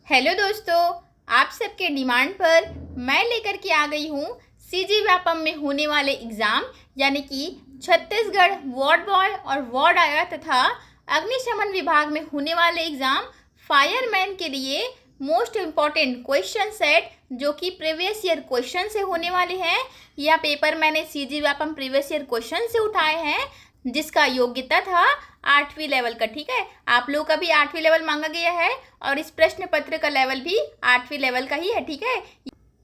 Hello दोस्तों, आप सबके डिमांड पर मैं लेकर के आ गई हूँ सीजी व्यापम में होने वाले एग्ज़ाम यानी कि छत्तीसगढ़ वार्ड बॉय और वार्ड आया तथा अग्निशमन विभाग में होने वाले एग्ज़ाम फायरमैन के लिए मोस्ट इम्पॉर्टेंट क्वेश्चन सेट जो कि प्रीवियस ईयर क्वेश्चन से होने वाले हैं। यह पेपर मैंने CG Vyapam previous year question से उठाए हैं जिसका योग्यता था 8वीं लेवल का। ठीक है, आप लोगों का भी 8वीं लेवल मांगा गया है और इस प्रश्न पत्र का लेवल भी 8वीं लेवल का ही है। ठीक है,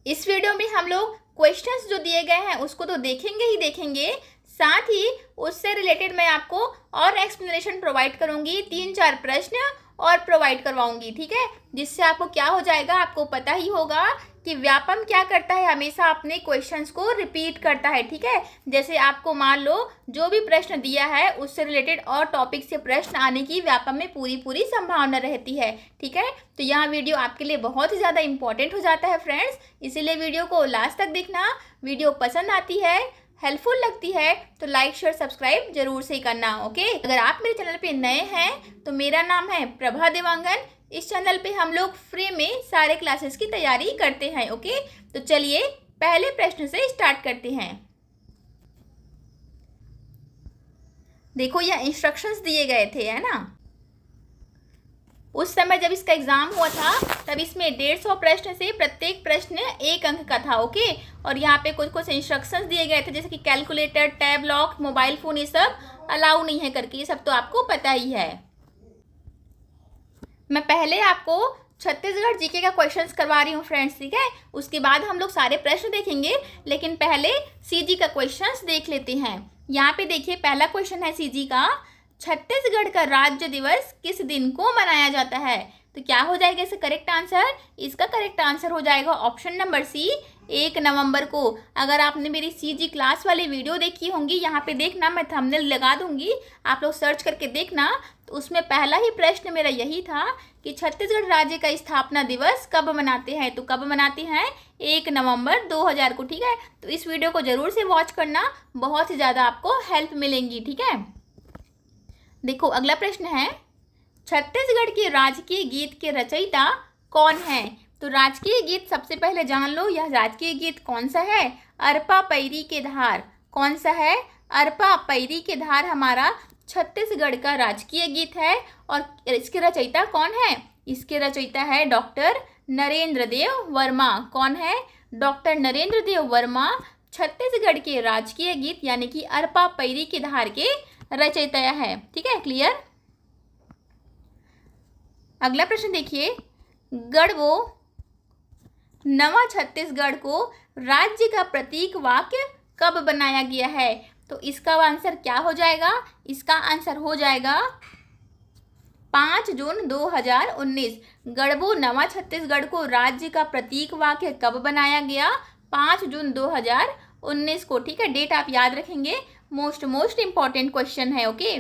इस वीडियो में हम लोग क्वेश्चंस जो दिए गए हैं उसको तो देखेंगे ही देखेंगे, साथ ही उससे रिलेटेड मैं आपको और एक्सप्लेनेशन प्रोवाइड करूंगी, 3-4 प्रश्न और प्रोवाइड करवाऊंगी। ठीक है, जिससे आपको क्या हो जाएगा, आपको पता ही होगा कि व्यापम क्या करता है, हमेशा अपने क्वेश्चंस को रिपीट करता है। ठीक है, जैसे आपको मान लो जो भी प्रश्न दिया है उससे रिलेटेड और टॉपिक से प्रश्न आने की व्यापम में पूरी संभावना रहती है। ठीक है, तो यहाँ वीडियो आपके लिए बहुत ही ज़्यादा इंपॉर्टेंट हो जाता है फ्रेंड्स, इसीलिए वीडियो को लास्ट तक देखना। वीडियो पसंद आती है, हेल्पफुल लगती है तो लाइक शेयर सब्सक्राइब जरूर से करना। ओके, अगर आप मेरे चैनल पे नए हैं तो मेरा नाम है प्रभा देवांगन। इस चैनल पे हम लोग फ्री में सारे क्लासेस की तैयारी करते हैं। ओके, तो चलिए पहले प्रश्न से स्टार्ट करते हैं। देखो, यह इंस्ट्रक्शंस दिए गए थे, है ना। उस समय जब इसका एग्जाम हुआ था तब इसमें 150 प्रश्न से प्रत्येक प्रश्न 1 अंक का था। ओके, और यहाँ पे कुछ इंस्ट्रक्शंस दिए गए थे जैसे कि calculator, tab lock, mobile phone, ये सब अलाउ नहीं है करके, ये सब तो आपको पता ही है। मैं पहले आपको छत्तीसगढ़ जीके का क्वेश्चंस करवा रही हूँ फ्रेंड्स। ठीक है, उसके बाद हम लोग सारे प्रश्न देखेंगे, लेकिन पहले सीजी का क्वेश्चंस देख लेते हैं। यहाँ पे देखिए, पहला क्वेश्चन है सीजी का, छत्तीसगढ़ का राज्य दिवस किस दिन को मनाया जाता है? तो क्या हो जाएगा इसका करेक्ट आंसर? इसका करेक्ट आंसर हो जाएगा ऑप्शन नंबर सी, 1 नवंबर को। अगर आपने मेरी सीजी क्लास वाली वीडियो देखी होंगी, यहाँ पे देखना, मैं थंबनेल लगा दूंगी, आप लोग सर्च करके देखना। तो उसमें पहला ही प्रश्न मेरा यही था कि छत्तीसगढ़ राज्य का स्थापना दिवस कब मनाते हैं? तो कब मनाते हैं? 1 नवंबर 2000 को। ठीक है, तो इस वीडियो को जरूर से वॉच करना, बहुत ही ज़्यादा आपको हेल्प मिलेंगी। ठीक है, देखो अगला प्रश्न है, छत्तीसगढ़ के राजकीय गीत के रचयिता कौन है? तो राजकीय गीत सबसे पहले जान लो, यह राजकीय गीत कौन सा है? अरपा पैरी के धार। कौन सा है? अरपा पैरी के धार हमारा छत्तीसगढ़ का राजकीय गीत है। और इसके रचयिता कौन है? इसके रचयिता है डॉक्टर नरेंद्र देव वर्मा। कौन है? डॉक्टर नरेंद्र देव वर्मा छत्तीसगढ़ के राजकीय गीत यानी कि अरपा पैरी के धार के रचयिता है। ठीक है, क्लियर। अगला प्रश्न देखिए, गढ़वो नवा छत्तीसगढ़ को राज्य का प्रतीक वाक्य कब बनाया गया है? तो इसका आंसर क्या हो जाएगा? इसका आंसर हो जाएगा 5 जून 2019। गढ़वो नवा छत्तीसगढ़ को राज्य का प्रतीक वाक्य कब बनाया गया? 5 जून 2019 को। ठीक है, डेट आप याद रखेंगे, मोस्ट इंपॉर्टेंट क्वेश्चन है। ओके,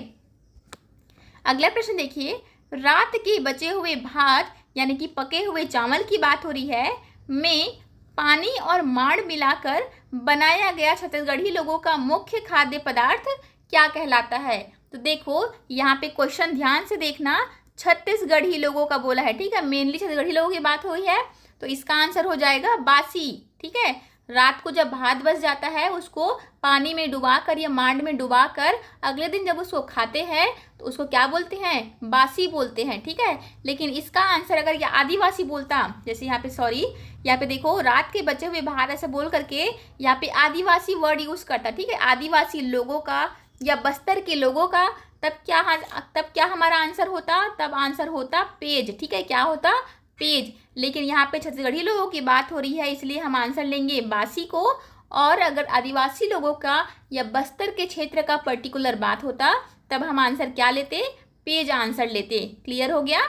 अगला प्रश्न देखिए, रात के बचे हुए भात यानी कि पके हुए चावल की बात हो रही है, में पानी और माड़ मिलाकर बनाया गया छत्तीसगढ़ी लोगों का मुख्य खाद्य पदार्थ क्या कहलाता है? तो देखो यहाँ पे क्वेश्चन ध्यान से देखना, छत्तीसगढ़ी लोगों का बोला है। ठीक है, मेनली छत्तीसगढ़ी लोगों की बात हुई है, तो इसका आंसर हो जाएगा बासी। ठीक है, रात को जब भात बच जाता है उसको पानी में डुबाकर या मांड में डुबाकर अगले दिन जब उसको खाते हैं तो उसको क्या बोलते हैं? बासी बोलते हैं। ठीक है, लेकिन इसका आंसर अगर ये आदिवासी बोलता, जैसे यहाँ पे सॉरी, यहाँ पे देखो रात के बचे हुए भात ऐसे बोल करके यहाँ पे आदिवासी वर्ड यूज करता। ठीक है, आदिवासी लोगों का या बस्तर के लोगों का, तब क्या हमारा आंसर होता? तब आंसर होता पेज। ठीक है, क्या होता? पेज। लेकिन यहाँ पे छत्तीसगढ़ी लोगों की बात हो रही है इसलिए हम आंसर लेंगे बासी को। और अगर आदिवासी लोगों का या बस्तर के क्षेत्र का पर्टिकुलर बात होता तब हम आंसर क्या लेते? पेज आंसर लेते। क्लियर हो गया।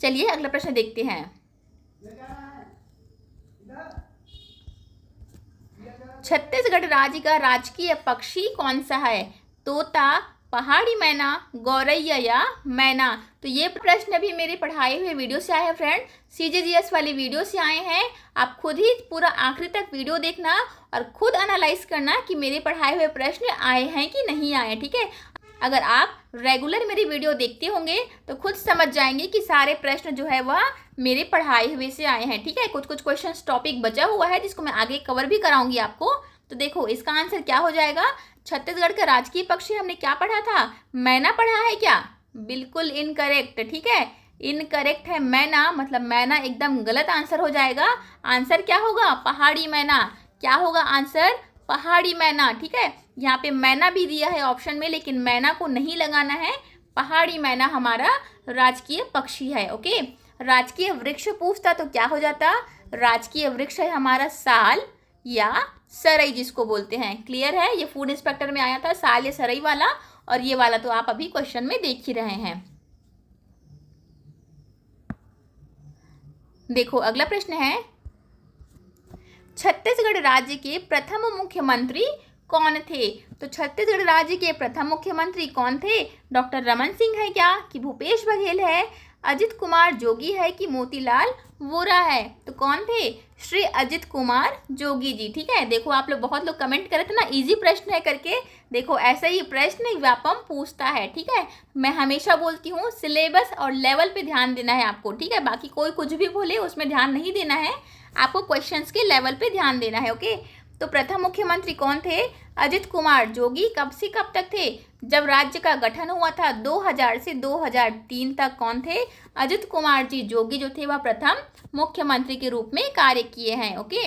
चलिए अगला प्रश्न देखते हैं। छत्तीसगढ़ राज्य का राजकीय पक्षी कौन सा है? तोता, पहाड़ी मैना, गौरैया या मैना? तो ये प्रश्न भी मेरे पढ़ाए हुए वीडियो से आए हैं फ्रेंड, सीजीजीएस वाली वीडियो से आए हैं। आप खुद ही पूरा आखिरी तक वीडियो देखना और खुद एनालाइज करना कि मेरे पढ़ाए हुए प्रश्न आए हैं कि नहीं आए। ठीक है, अगर आप रेगुलर मेरी वीडियो देखते होंगे तो खुद समझ जाएंगे कि सारे प्रश्न जो है वह मेरे पढ़ाए हुए से आए हैं। ठीक है, कुछ कुछ क्वेश्चन टॉपिक बचा हुआ है जिसको मैं आगे कवर भी कराऊंगी आपको। तो देखो इसका आंसर क्या हो जाएगा, छत्तीसगढ़ का राजकीय पक्षी हमने क्या पढ़ा था, मैना पढ़ा है क्या? बिल्कुल इनकरेक्ट। ठीक है, इनकरेक्ट है मैना, मतलब मैना एकदम गलत आंसर हो जाएगा। आंसर क्या होगा, पहाड़ी मैना। क्या होगा आंसर, पहाड़ी मैना। ठीक है, यहाँ पे मैना भी दिया है ऑप्शन में, लेकिन मैना को नहीं लगाना है, पहाड़ी मैना हमारा राजकीय पक्षी है। ओके, राजकीय वृक्ष पूछता तो क्या हो जाता, राजकीय वृक्ष है हमारा साल या सरई जिसको बोलते हैं। क्लियर है, ये फूड इंस्पेक्टर में आया था साल या सरई वाला, और ये वाला तो आप अभी क्वेश्चन में देख ही रहे हैं। देखो अगला प्रश्न है, छत्तीसगढ़ राज्य के प्रथम मुख्यमंत्री कौन थे? तो छत्तीसगढ़ राज्य के प्रथम मुख्यमंत्री कौन थे? डॉक्टर रमन सिंह है क्या, कि भूपेश बघेल है, अजित कुमार जोगी है, कि मोतीलाल वोरा है? तो कौन थे, श्री अजित कुमार जोगी जी। ठीक है, देखो आप लोग बहुत लोग कमेंट करे थे ना इजी प्रश्न है करके, देखो ऐसा ही प्रश्न व्यापम पूछता है। ठीक है, मैं हमेशा बोलती हूँ सिलेबस और लेवल पे ध्यान देना है आपको। ठीक है, बाकी कोई कुछ भी बोले उसमें ध्यान नहीं देना है, आपको क्वेश्चंस के लेवल पे ध्यान देना है। ओके, तो प्रथम मुख्यमंत्री कौन थे, अजित कुमार जोगी। कब से कब तक थे, जब राज्य का गठन हुआ था 2000 से 2003 तक कौन थे, अजित कुमार जी जोगी जो थे वह प्रथम मुख्यमंत्री के रूप में कार्य किए हैं। ओके,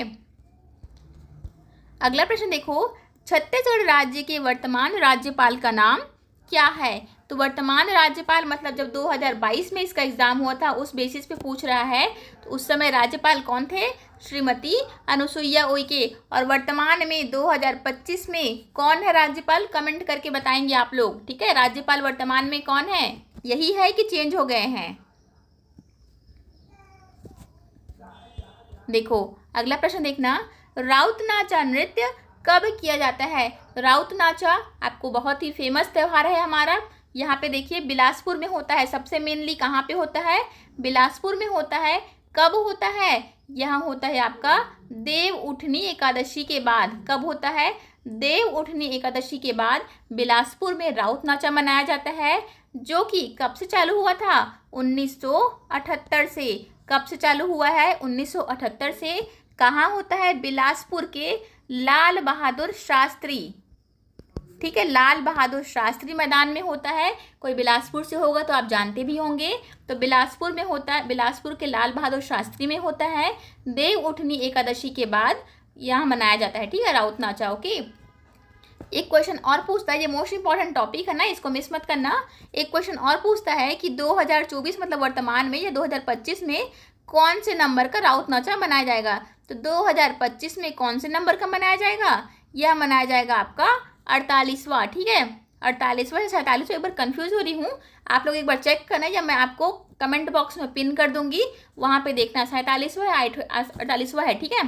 अगला प्रश्न देखो, छत्तीसगढ़ राज्य के वर्तमान राज्यपाल का नाम क्या है? तो वर्तमान राज्यपाल मतलब जब 2022 में इसका एग्जाम हुआ था उस बेसिस पे पूछ रहा है, तो उस समय राज्यपाल कौन थे, श्रीमती अनुसुईया उइके। और वर्तमान में 2025 में कौन है राज्यपाल, कमेंट करके बताएंगे आप लोग। ठीक है, राज्यपाल वर्तमान में कौन है, यही है कि चेंज हो गए हैं? देखो अगला प्रश्न देखना, राउत नाचा नृत्य कब किया जाता है? राउत नाचा आपको बहुत ही फेमस त्यौहार है हमारा, यहाँ पे देखिए बिलासपुर में होता है, सबसे मेनली कहाँ पे होता है, बिलासपुर में होता है। कब होता है, यहाँ होता है आपका देव उठनी एकादशी के बाद। कब होता है, देव उठनी एकादशी के बाद बिलासपुर में राउत नाचा मनाया जाता है, जो कि कब से चालू हुआ था, 1978 से। कब से चालू हुआ है, 1978 से। कहाँ होता है, बिलासपुर के लाल बहादुर शास्त्री। ठीक है, लाल बहादुर शास्त्री मैदान में होता है। कोई बिलासपुर से होगा तो आप जानते भी होंगे, तो बिलासपुर में होता है, बिलासपुर के लाल बहादुर शास्त्री में होता है। देव उठनी एकादशी के बाद यहाँ मनाया जाता है। ठीक है, राउत नाचा। ओके, एक क्वेश्चन और पूछता है, ये मोस्ट इंपॉर्टेंट टॉपिक है ना, इसको मिस मत करना। एक क्वेश्चन और पूछता है कि 2024 मतलब वर्तमान में या 2025 में कौन से नंबर का राउत नाचा मनाया जाएगा? तो 2025 में कौन से नंबर का मनाया जाएगा, यह मनाया जाएगा आपका 48वां। ठीक है, 48वां या 47वां, एक बार कंफ्यूज हो रही हूँ, आप लोग एक बार चेक करना, या मैं आपको कमेंट बॉक्स में पिन कर दूंगी, वहाँ पे देखना 47वां या 48वां है। ठीक है,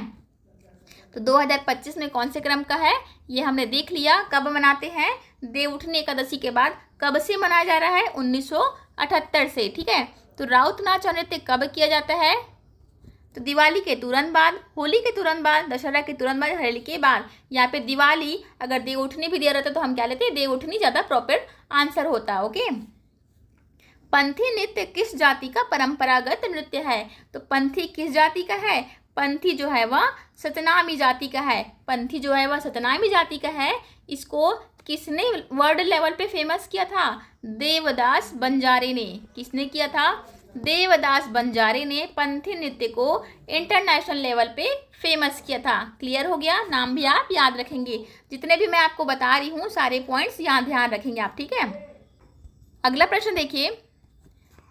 तो 2025 में कौन से क्रम का है ये हमने देख लिया। कब मनाते हैं, देव उठनी एकादशी के बाद। कब से मनाया जा रहा है, 1978 से। ठीक है, तो राउत नाच नृत्य कब किया जाता है, तो दिवाली के तुरंत बाद, होली के तुरंत बाद, दशहरा के तुरंत बाद, हरेली के बाद। यहाँ पे दिवाली, अगर देव उठनी भी दिया रहता तो हम क्या लेते, देव उठनी ज़्यादा प्रॉपर आंसर होता। ओके, पंथी नृत्य किस जाति का परंपरागत नृत्य है? तो पंथी किस जाति का है, पंथी जो है वह सतनामी जाति का है। पंथी जो है वह सतनामी जाति का है। इसको किसने वर्ल्ड लेवल पे फेमस किया था, देवदास बंजारे ने। किसने किया था, देवदास बंजारे ने पंथी नृत्य को इंटरनेशनल लेवल पे फेमस किया था। क्लियर हो गया, नाम भी आप याद रखेंगे, जितने भी मैं आपको बता रही हूँ सारे पॉइंट्स यहाँ ध्यान रखेंगे आप। ठीक है, अगला प्रश्न देखिए,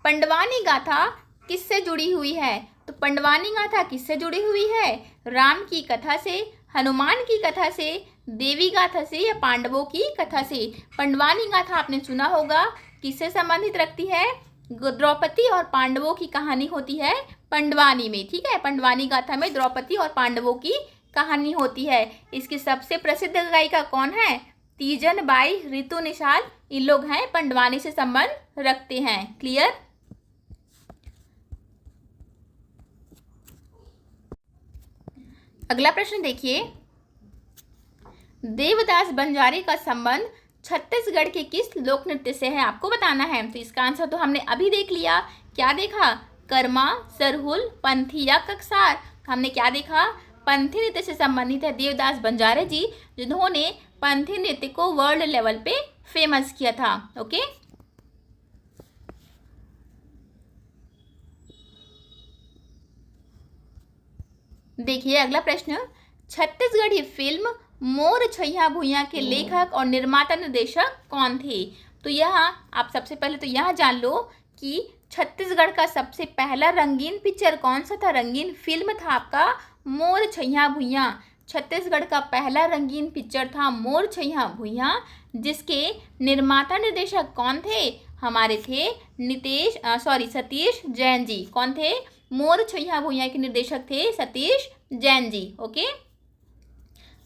पंडवानी गाथा किससे जुड़ी हुई है? तो पंडवानी गाथा किससे जुड़ी हुई है, राम की कथा से, हनुमान की कथा से, देवी गाथा से, या पांडवों की कथा से? पंडवानी गाथा आपने सुना होगा, किससे संबंधित रखती है, द्रौपदी और पांडवों की कहानी होती है पंडवानी में। ठीक है, पंडवानी गाथा में द्रौपदी और पांडवों की कहानी होती है। इसकी सबसे प्रसिद्ध गायिका कौन है, तीजन बाई, ऋतु निषाद, इन लोग हैं पंडवानी से संबंध रखते हैं। क्लियर, अगला प्रश्न देखिए, देवदास बंजारे का संबंध छत्तीसगढ़ के किस लोक नृत्य से है, आपको बताना है। तो इसका आंसर तो हमने अभी देख लिया। क्या देखा? कर्मा, सरहुल, पंथी या ककसार। हमने क्या देखा? पंथी नृत्य से संबंधित है देवदास बंजारे जी, जिन्होंने पंथी नृत्य को वर्ल्ड लेवल पे फेमस किया था। ओके, देखिए अगला प्रश्न, छत्तीसगढ़ी फिल्म मोर छैया भुइयां के लेखक और निर्माता निर्देशक कौन थे? तो यहाँ आप सबसे पहले तो यहाँ जान लो कि छत्तीसगढ़ का सबसे पहला रंगीन पिक्चर कौन सा था? रंगीन फिल्म था आपका मोर छैया भुइयां। छत्तीसगढ़ का पहला रंगीन पिक्चर था मोर छैया भुइयां, जिसके निर्माता निर्देशक कौन थे? हमारे थे सतीश जैन जी। कौन थे? मोर छैया भुइयां के निर्देशक थे सतीश जैन जी। ओके,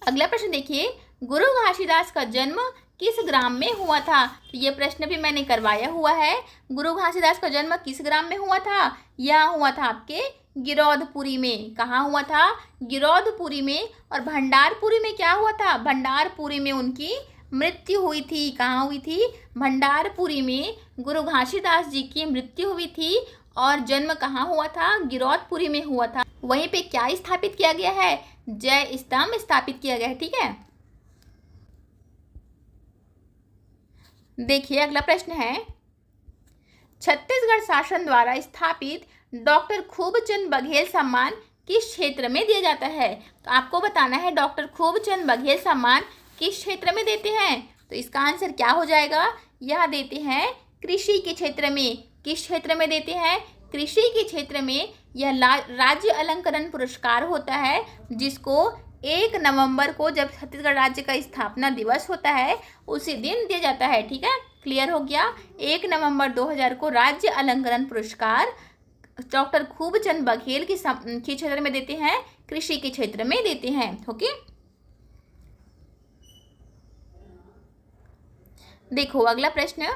अगला प्रश्न देखिए, गुरु घासीदास का जन्म किस ग्राम में हुआ था? तो ये प्रश्न भी मैंने करवाया हुआ है। गुरु घासीदास का जन्म किस ग्राम में हुआ था? यह हुआ था आपके गिरौदपुरी में। कहाँ हुआ था? गिरौदपुरी में। और भंडारपुरी में क्या हुआ था? भंडारपुरी में उनकी मृत्यु हुई थी। कहाँ हुई थी? भंडारपुरी में गुरु घासीदास जी की मृत्यु हुई थी। और जन्म कहाँ हुआ था? गिरौदपुरी में हुआ था। वहीं पे क्या स्थापित किया गया है? जय स्तंभ स्थापित किया गया है। ठीक है, देखिए अगला प्रश्न है, छत्तीसगढ़ शासन द्वारा स्थापित डॉक्टर खूबचंद बघेल सम्मान किस क्षेत्र में दिया जाता है? तो आपको बताना है डॉक्टर खूबचंद बघेल सम्मान किस क्षेत्र में देते हैं। तो इसका आंसर क्या हो जाएगा? यह देते हैं कृषि के क्षेत्र में। किस क्षेत्र में देते हैं? कृषि के क्षेत्र में। यह राज्य अलंकरण पुरस्कार होता है, जिसको 1 नवंबर को जब छत्तीसगढ़ राज्य का स्थापना दिवस होता है उसी दिन दिया जाता है। ठीक है, क्लियर हो गया। 1 नवंबर 2000 को राज्य अलंकरण पुरस्कार डॉक्टर खूबचंद बघेल के क्षेत्र में देते हैं, कृषि के क्षेत्र में देते हैं। ओके, देखो अगला प्रश्न,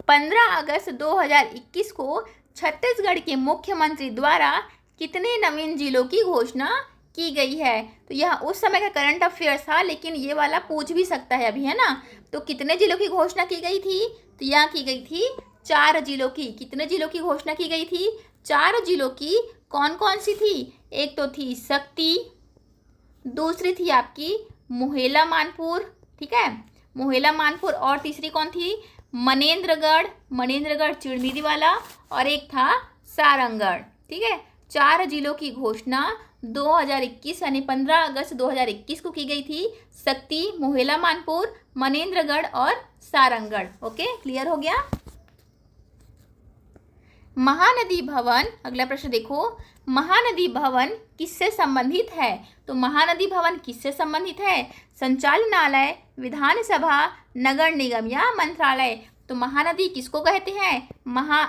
15 अगस्त 2021 को छत्तीसगढ़ के मुख्यमंत्री द्वारा कितने नवीन जिलों की घोषणा की गई है? तो यह उस समय का करंट अफेयर्स था, लेकिन ये वाला पूछ भी सकता है अभी, है ना। तो कितने जिलों की घोषणा की गई थी? तो यहाँ की गई थी 4 जिलों की। कितने जिलों की घोषणा की गई थी? 4 जिलों की। कौन कौन सी थी? एक तो थी शक्ति, दूसरी थी आपकी मोहेला मानपुर, ठीक है, मोहेला मानपुर, और तीसरी कौन थी? मनेन्द्रगढ़ चिड़मिरी वाला, और एक था सारंगढ़। ठीक है, 4 जिलों की घोषणा 2021 यानी 15 अगस्त 2021 को की गई थी। शक्ति, मोहेला मानपुर, मनेन्द्रगढ़ और सारंगढ़। ओके, क्लियर हो गया। महानदी भवन, अगला प्रश्न देखो, महानदी भवन किससे संबंधित है? तो महानदी भवन किससे संबंधित है? संचालनालय, विधानसभा, नगर निगम या मंत्रालय? तो महानदी किसको कहते हैं?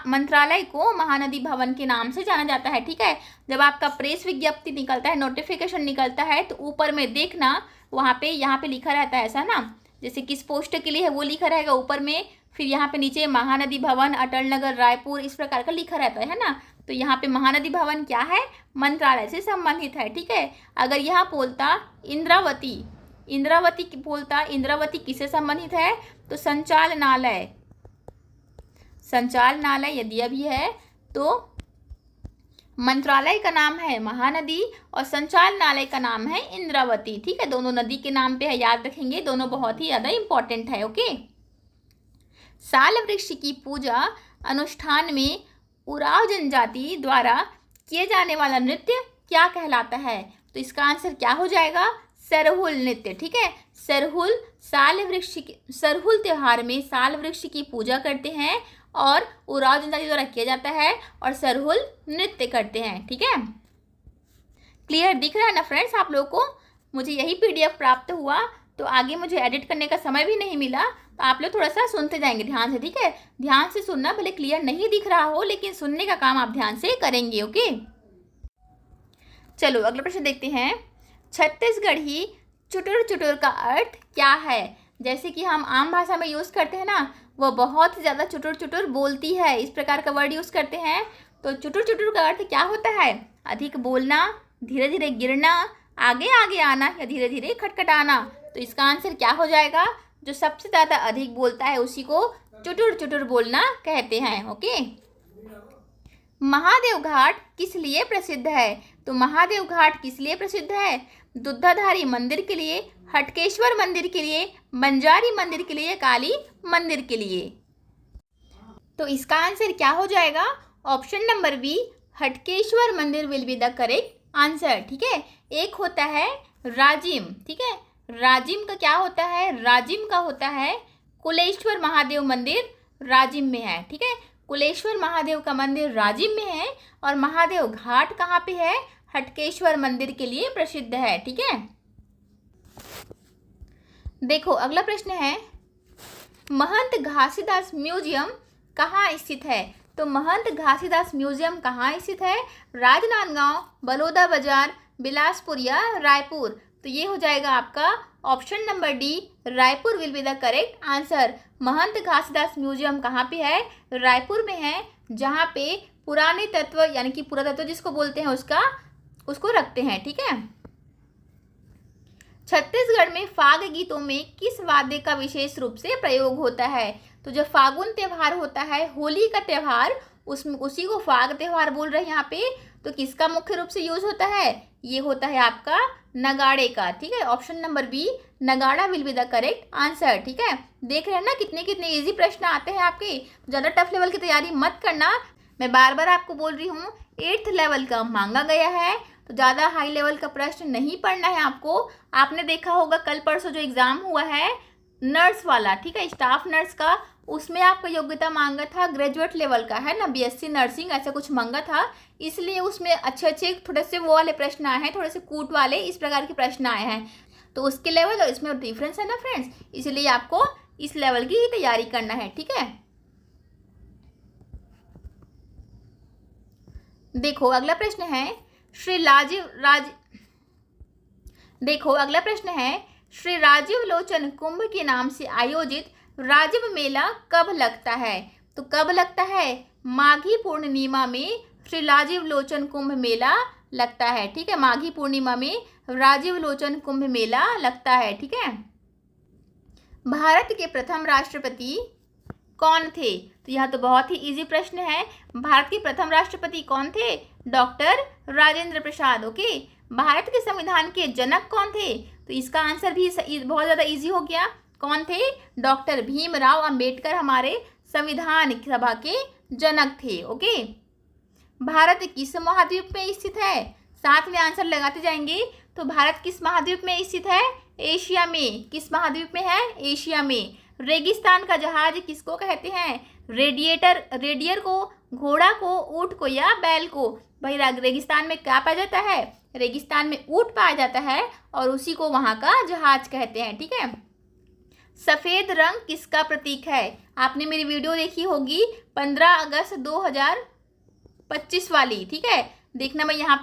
मंत्रालय को महानदी भवन के नाम से जाना जाता है। ठीक है, जब आपका प्रेस विज्ञप्ति निकलता है, नोटिफिकेशन निकलता है, तो ऊपर में देखना वहाँ पे यहाँ पे लिखा रहता है, ऐसा ना, जैसे किस पोस्ट के लिए है वो लिखा रहेगा ऊपर में, फिर यहाँ पे नीचे महानदी भवन अटल नगर रायपुर इस प्रकार का लिखा रहता है ना। तो यहाँ पे महानदी भवन क्या है? मंत्रालय से संबंधित है। ठीक है, अगर यहाँ बोलता इंद्रावती किससे संबंधित है? तो संचालनालय यदि अभी है तो मंत्रालय का नाम है महानदी और संचालनालय का नाम है इंद्रावती। ठीक है, दोनों नदी के नाम पे है, याद रखेंगे, दोनों बहुत ही ज़्यादा इंपॉर्टेंट है। ओके, साल वृक्ष की पूजा अनुष्ठान में उराव जनजाति द्वारा किए जाने वाला नृत्य क्या कहलाता है? तो इसका आंसर क्या हो जाएगा? सरहुल नृत्य। ठीक है, सरहुल त्योहार में साल वृक्ष की पूजा करते हैं और उराव जनजाति द्वारा किया जाता है और सरहुल नृत्य करते हैं। ठीक है, क्लियर दिख रहा है ना फ्रेंड्स आप लोगों को? मुझे यही PDF प्राप्त हुआ तो आगे मुझे एडिट करने का समय भी नहीं मिला, तो आप लोग थोड़ा सा सुनते जाएंगे ध्यान से। ठीक है, ध्यान से सुनना, भले क्लियर नहीं दिख रहा हो लेकिन सुनने का काम आप ध्यान से करेंगे। ओके, चलो अगला प्रश्न देखते हैं। छत्तीसगढ़ी चुटुर चुटुर का अर्थ क्या है? जैसे कि हम आम भाषा में यूज़ करते हैं ना, वो बहुत ही ज़्यादा चुटुर चुटुर बोलती है, इस प्रकार का वर्ड यूज़ करते हैं। तो चुटुर चुटुर का अर्थ क्या होता है? अधिक बोलना, धीरे धीरे गिरना, आगे आगे आना या धीरे धीरे खटखटाना। तो इसका आंसर क्या हो जाएगा? जो सबसे ज़्यादा अधिक बोलता है उसी को चुटुर चुटुर बोलना कहते हैं। ओके, महादेव घाट किस लिए प्रसिद्ध है? तो महादेव घाट किस लिए प्रसिद्ध है? दुधाधारी मंदिर के लिए, हटकेश्वर मंदिर के लिए, बंजारी मंदिर के लिए, काली मंदिर के लिए। तो इसका आंसर क्या हो जाएगा? ऑप्शन नंबर बी, हटकेश्वर मंदिर will be the correct answer. ठीक है, एक होता है राजिम। ठीक है, राजिम का क्या होता है? राजिम का होता है कुलेश्वर महादेव मंदिर राजिम में है। ठीक है, कुलेश्वर महादेव का मंदिर राजिम में है और महादेव घाट कहाँ पे है? हटकेश्वर मंदिर के लिए प्रसिद्ध है। ठीक है, देखो अगला प्रश्न है, महंत घासीदास म्यूजियम कहाँ स्थित है? तो महंत घासीदास म्यूजियम कहाँ स्थित है? राजनांदगांव, बलौदा बाजार, बिलासपुर या रायपुर। तो ये हो जाएगा आपका option number D, Raipur will be the correct answer. Mahant Ghasidas museum कहाँ पे है? रायपुर में है, जहाँ पे पुराने तत्व यानी कि पुरातत्व जिसको बोलते हैं उसको रखते हैं। ठीक है, छत्तीसगढ़ में फाग गीतों में किस वाद्य का विशेष रूप से प्रयोग होता है? तो जब फागुन त्यौहार होता है, होली का त्यौहार, उसमें उसी को फाग त्यौहार बोल रहे हैं यहाँ पे। तो किसका मुख्य रूप से यूज होता है? ये होता है आपका नगाड़े का। ठीक है, ऑप्शन नंबर बी, नगाड़ा will be the correct answer. ठीक है, देख रहे हैं ना कितने कितने इजी प्रश्न आते हैं आपके। ज़्यादा टफ लेवल की तैयारी मत करना, मैं बार बार आपको बोल रही हूँ 8th लेवल का मांगा गया है, तो ज़्यादा हाई लेवल का प्रश्न नहीं पढ़ना है आपको। आपने देखा होगा कल परसों जो एग्ज़ाम हुआ है नर्स वाला, ठीक है, स्टाफ नर्स का, उसमें आपका योग्यता मांगा था ग्रेजुएट लेवल का, है ना, बीएससी नर्सिंग ऐसा कुछ मांगा था। इसलिए उसमें अच्छे अच्छे थोड़े से वो वाले प्रश्न आए हैं, थोड़े से कूट वाले इस प्रकार के प्रश्न आए हैं। तो उसके लेवल और इसमें डिफरेंस है ना फ्रेंड्स, इसलिए आपको इस लेवल की तैयारी करना है। ठीक है, देखो अगला प्रश्न है, श्री राजीव लोचन कुंभ के नाम से आयोजित राजीव मेला कब लगता है? तो कब लगता है? माघी पूर्णिमा में श्री राजीव लोचन कुंभ मेला लगता है। ठीक है, माघी पूर्णिमा में राजीव लोचन कुंभ मेला लगता है। ठीक है, भारत के प्रथम राष्ट्रपति कौन थे? तो यह तो बहुत ही इजी प्रश्न है। भारत के प्रथम राष्ट्रपति कौन थे? डॉक्टर राजेंद्र प्रसाद। ओके, भारत के संविधान के जनक कौन थे? तो इसका आंसर भी बहुत ज़्यादा इजी हो गया। कौन थे? डॉक्टर भीमराव अंबेडकर हमारे संविधान सभा के जनक थे। ओके, भारत किस महाद्वीप में स्थित है? साथ में आंसर लगाते जाएंगे। तो भारत किस महाद्वीप में स्थित है? एशिया में। किस महाद्वीप में है? एशिया में। रेगिस्तान का जहाज किसको कहते हैं? रेडियर को, घोड़ा को, ऊंट को या बैल को? भाई रेगिस्तान में क्या पाया जाता है? रेगिस्तान में ऊंट पाया जाता है और उसी को वहाँ का जहाज कहते हैं। ठीक है, सफ़ेद रंग किसका प्रतीक है? आपने मेरी वीडियो देखी होगी 15 अगस्त 2025 वाली। ठीक है, देखना मैं यहाँ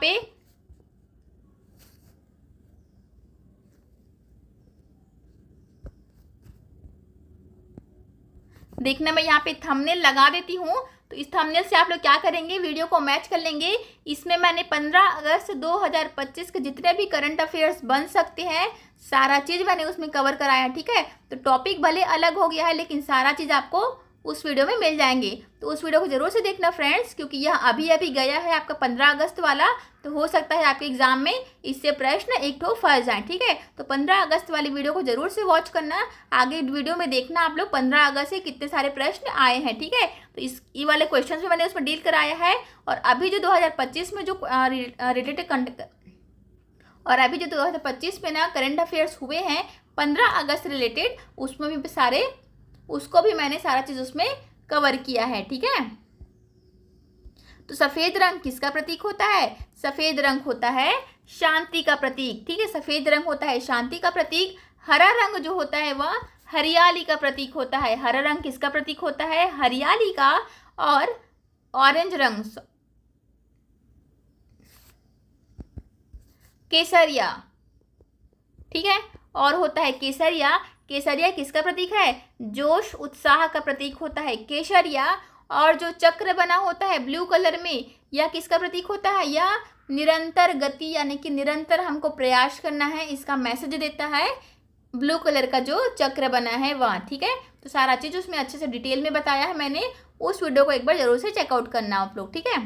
पे थंबनेल लगा देती हूँ। तो इस थंबनेल से आप लोग क्या करेंगे, वीडियो को मैच कर लेंगे। इसमें मैंने 15 अगस्त 2025 के जितने भी करंट अफेयर्स बन सकते हैं सारा चीज़ मैंने उसमें कवर कराया। ठीक है, तो टॉपिक भले अलग हो गया है लेकिन सारा चीज़ आपको उस वीडियो में मिल जाएंगे। तो उस वीडियो को जरूर से देखना फ्रेंड्स, क्योंकि यह अभी अभी गया है आपका 15 अगस्त वाला। तो हो सकता है आपके एग्जाम में इससे प्रश्न एक ठो फंस जाए। ठीक है, तो 15 अगस्त वाली वीडियो को जरूर से वॉच करना। आगे वीडियो में देखना आप लोग 15 अगस्त से कितने सारे प्रश्न आए हैं। ठीक है, तो ये वाले क्वेश्चन भी मैंने उसमें डील कराया है। और अभी जो 2025 में जो रिलेटेड 2025 में ना करंट अफेयर्स हुए हैं 15 अगस्त रिलेटेड, उसमें भी उसको भी मैंने सारा चीज़ उसमें कवर किया है। ठीक है, तो सफ़ेद रंग किसका प्रतीक होता है? सफ़ेद रंग होता है शांति का प्रतीक। ठीक है, सफ़ेद रंग होता है शांति का प्रतीक। हरा रंग जो होता है वह हरियाली का प्रतीक होता है। हरा रंग किसका प्रतीक होता है? हरियाली का। और ऑरेंज रंग केसरिया। ठीक है, और होता है केसरिया। केसरिया किसका प्रतीक है? जोश उत्साह का प्रतीक होता है केसरिया। और जो चक्र बना होता है ब्लू कलर में, यह किसका प्रतीक होता है? यह निरंतर गति यानी कि निरंतर हमको प्रयास करना है, इसका मैसेज देता है। ब्लू कलर का जो चक्र बना है वहाँ, ठीक है। तो सारा चीज़ उसमें अच्छे से डिटेल में बताया है मैंने, उस वीडियो को एक बार जरूर से चेकआउट करना आप लोग, ठीक है।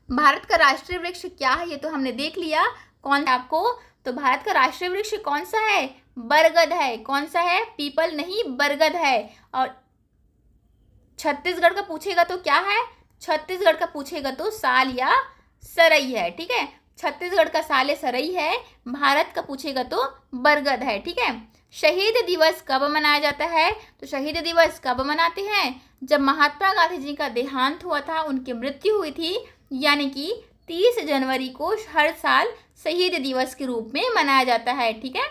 भारत का राष्ट्रीय वृक्ष क्या है ये तो हमने देख लिया, कौन है आपको। तो भारत का राष्ट्रीय वृक्ष कौन सा है? बरगद है। कौन सा है? पीपल नहीं, बरगद है। और छत्तीसगढ़ का पूछेगा तो क्या है? छत्तीसगढ़ का पूछेगा तो साल या सरई है, ठीक है। छत्तीसगढ़ का साल या सरई है। भारत का पूछेगा तो बरगद है, ठीक है। शहीद दिवस कब मनाया जाता है? तो शहीद दिवस कब मनाते हैं? जब महात्मा गांधी जी का देहांत हुआ था, उनकी मृत्यु हुई थी, यानी कि 30 जनवरी को हर साल शहीद दिवस के रूप में मनाया जाता है, ठीक है।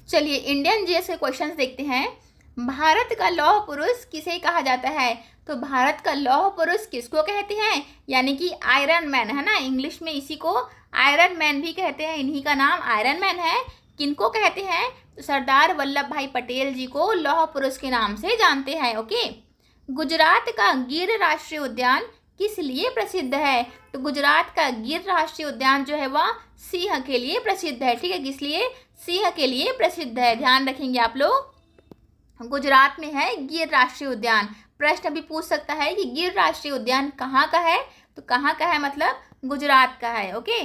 चलिए इंडियन जीएस के क्वेश्चंस देखते हैं। भारत का लौह पुरुष किसे कहा जाता है? तो भारत का लौह पुरुष किसको कहते हैं? यानी कि आयरन मैन, है ना। इंग्लिश में इसी को आयरन मैन भी कहते हैं, इन्हीं का नाम आयरन मैन है। किनको कहते हैं? तो सरदार वल्लभ भाई पटेल जी को लौह पुरुष के नाम से जानते हैं, ओके। गुजरात का गिर राष्ट्रीय उद्यान किस लिए प्रसिद्ध है? तो गुजरात का गिर राष्ट्रीय उद्यान जो है वह सिंह के लिए प्रसिद्ध है, ठीक है। किस लिए? सिंह के लिए प्रसिद्ध है, ध्यान रखेंगे आप लोग। गुजरात में है गिर राष्ट्रीय उद्यान। प्रश्न अभी पूछ सकता है कि गिर राष्ट्रीय उद्यान कहाँ का है? तो कहाँ का है मतलब गुजरात का है, ओके।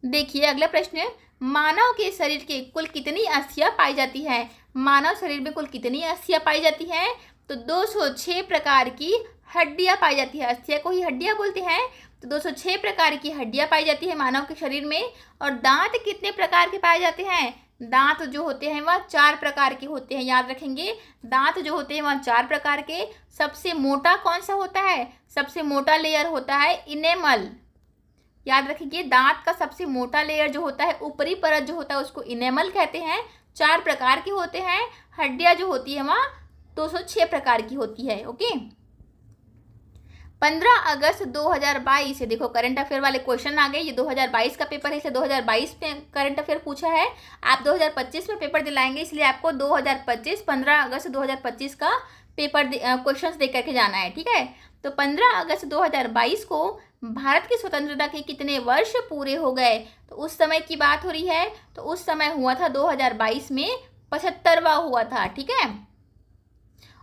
देखिए अगला प्रश्न, मानव के शरीर के कुल कितनी अस्थियां पाई जाती है? मानव शरीर में कुल कितनी अस्थियां पाई जाती हैं? तो 206 प्रकार की हड्डियां पाई जाती है। अस्थियां को ही हड्डियां बोलते हैं। तो 206 प्रकार की हड्डियां पाई जाती है मानव के शरीर में। और दांत कितने प्रकार के पाए जाते हैं? दांत जो होते हैं वह 4 प्रकार के होते हैं, याद रखेंगे। दांत जो होते हैं वह 4 प्रकार के। सबसे मोटा कौन सा होता है? सबसे मोटा लेयर होता है इनेमल, याद रखिए। दांत का सबसे मोटा लेयर जो होता है, ऊपरी परत जो होता है, उसको इनेमल कहते हैं। 4 प्रकार के होते हैं। हड्डियां जो होती है वह 206 प्रकार की होती है, ओके। 15 अगस्त 2022 से देखो करंट अफेयर वाले क्वेश्चन आ गए। ये 2022 का पेपर है, इसलिए 2022 में करंट अफेयर पूछा है। आप 2025 में पेपर दिलाएंगे, इसलिए आपको 2025 15 अगस्त 2025 का पेपर क्वेश्चंस दे करके जाना है, ठीक है। तो 15 अगस्त 2022 को भारत की स्वतंत्रता के कितने वर्ष पूरे हो गए? तो उस समय की बात हो रही है। तो उस समय हुआ था 2022 में 75वां हुआ था, ठीक है।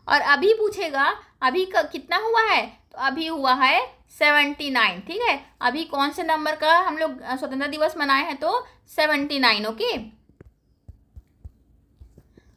और अभी पूछेगा अभी कितना हुआ है? तो अभी हुआ है 79, ठीक है। अभी कौन से नंबर का हम लोग स्वतंत्रता दिवस मनाए हैं? तो 79, ओके।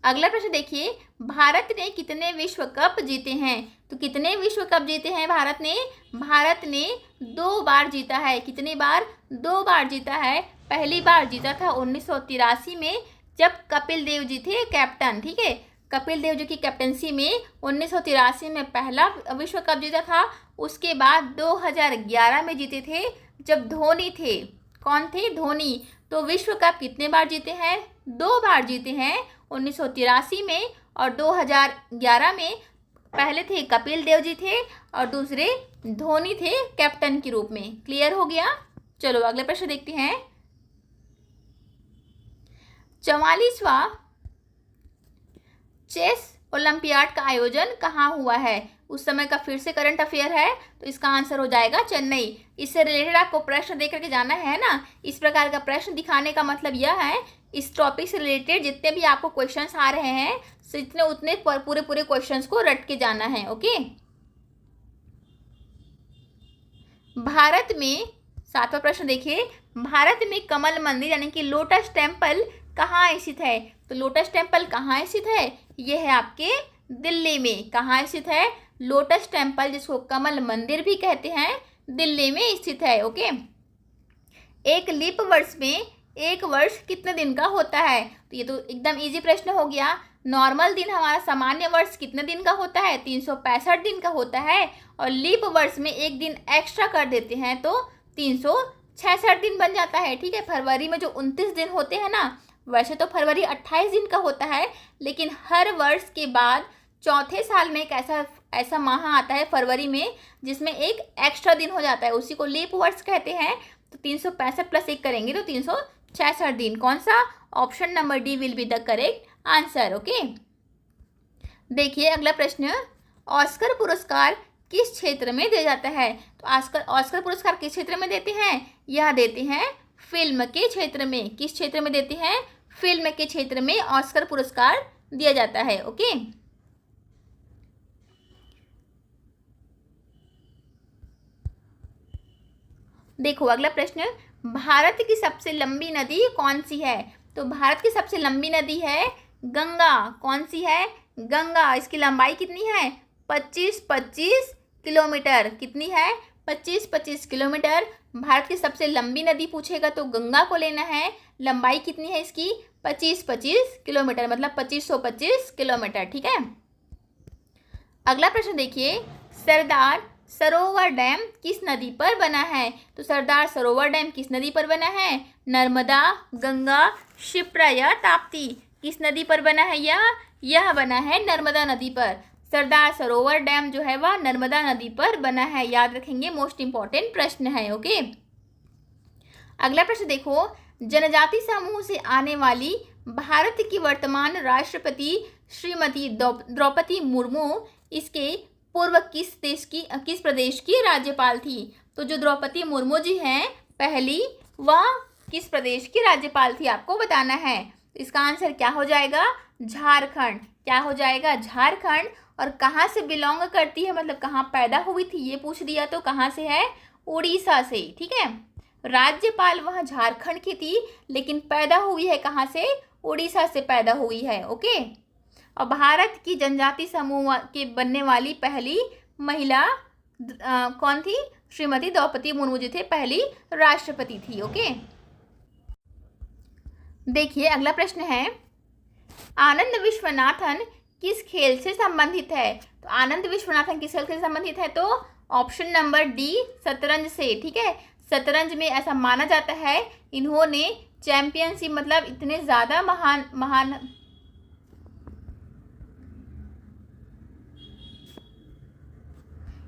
अगला प्रश्न देखिए, भारत ने कितने विश्व कप जीते हैं? तो कितने विश्व कप जीते हैं भारत ने? भारत ने 2 बार जीता है। कितनी बार? 2 बार जीता है। पहली बार जीता था 1983 में, जब कपिल देव जी थे कैप्टन, ठीक है। कपिल देव जी की कैप्टनसी में 1983 में पहला विश्व कप जीता था। उसके बाद 2011 में जीते थे, जब धोनी थे। कौन थे? धोनी। तो विश्व कप कितने बार जीते हैं? 2 बार जीते हैं, 1983 में और 2011 में। पहले थे कपिल देव जी थे और दूसरे धोनी थे कैप्टन के रूप में। क्लियर हो गया? चलो अगले प्रश्न देखते हैं। 44वां चेस ओलंपियाड का आयोजन कहाँ हुआ है? उस समय का फिर से करंट अफेयर है, तो इसका आंसर हो जाएगा चेन्नई। इससे रिलेटेड आपको प्रश्न देख करके जाना है ना। इस प्रकार का प्रश्न दिखाने का मतलब यह है, इस टॉपिक से रिलेटेड जितने भी आपको क्वेश्चंस आ रहे हैं, जितने उतने पूरे क्वेश्चंस को रट के जाना है, ओके। भारत में 7वां प्रश्न देखिए, भारत में कमल मंदिर यानी कि लोटस टेम्पल कहाँ स्थित है? तो लोटस टेम्पल कहाँ स्थित है? यह है आपके दिल्ली में। कहाँ स्थित है? लोटस टेम्पल, जिसको कमल मंदिर भी कहते हैं, दिल्ली में स्थित है, ओके। एक लीप वर्ष में एक वर्ष कितने दिन का होता है? तो ये तो एकदम इजी प्रश्न हो गया। नॉर्मल दिन हमारा सामान्य वर्ष कितने दिन का होता है? 365 दिन का होता है। और लीप वर्ष में एक दिन एक्स्ट्रा कर देते हैं तो 366 दिन बन जाता है, ठीक है। फरवरी में जो 29 दिन होते हैं ना, वैसे तो फरवरी 28 दिन का होता है, लेकिन हर वर्ष के बाद चौथे साल में एक ऐसा माह आता है फरवरी में, जिसमें एक एक्स्ट्रा दिन हो जाता है, उसी को लीप वर्ष कहते हैं। तो 365 प्लस 1 करेंगे तो 366 दिन। कौन सा? Option number D will be the correct answer, okay. देखिए अगला प्रश्न, ऑस्कर पुरस्कार किस क्षेत्र में दिया जाता है? तो ऑस्कर पुरस्कार किस क्षेत्र में देते हैं? यह देते हैं फिल्म के क्षेत्र में। किस क्षेत्र में देते हैं? फिल्म के क्षेत्र में ऑस्कर पुरस्कार दिया जाता है। ओके, देखो अगला प्रश्न, भारत की सबसे लंबी नदी कौन सी है? तो भारत की सबसे लंबी नदी है गंगा। कौन सी है? गंगा। इसकी लंबाई कितनी है? 25 किलोमीटर। कितनी है? 25 किलोमीटर। भारत की सबसे लंबी नदी पूछेगा तो गंगा को लेना है। लंबाई कितनी है इसकी? 25 किलोमीटर, मतलब 2525 किलोमीटर। ठीक है, अगला प्रश्न देखिए, सरदार सरोवर डैम किस नदी पर बना है? तो सरदार सरोवर डैम किस नदी पर बना है? नर्मदा, गंगा, शिप्रा या ताप्ती? किस नदी पर बना है? यह बना है नर्मदा नदी पर। सरदार सरोवर डैम जो है वह नर्मदा नदी पर बना है। याद रखेंगे, मोस्ट इंपॉर्टेंट प्रश्न है। ओके, अगला प्रश्न देखो, जनजाति समूह से आने वाली भारत की वर्तमान राष्ट्रपति श्रीमती द्रौपदी मुर्मू इसके पूर्व किस प्रदेश की राज्यपाल थी? तो जो द्रौपदी मुर्मू जी हैं पहली, वह किस प्रदेश की राज्यपाल थी आपको बताना है। इसका आंसर क्या हो जाएगा? झारखंड। क्या हो जाएगा? झारखंड। और कहाँ से बिलोंग करती है, मतलब कहाँ पैदा हुई थी, ये पूछ दिया तो कहाँ से है? उड़ीसा से। ठीक है, राज्यपाल वह झारखंड की थी लेकिन पैदा हुई है कहाँ से? उड़ीसा से पैदा हुई है। ओके, और भारत की जनजाति समूह के बनने वाली पहली महिला कौन थी? श्रीमती द्रौपदी मुर्मू जी थे, पहली राष्ट्रपति थी। ओके, देखिए अगला प्रश्न है, आनंद विश्वनाथन किस खेल से संबंधित है? तो आनंद विश्वनाथन किस खेल से संबंधित है? तो ऑप्शन नंबर डी, शतरंज से। ठीक है, शतरंज में ऐसा माना जाता है इन्होंने चैंपियनशिप, मतलब इतने ज़्यादा महान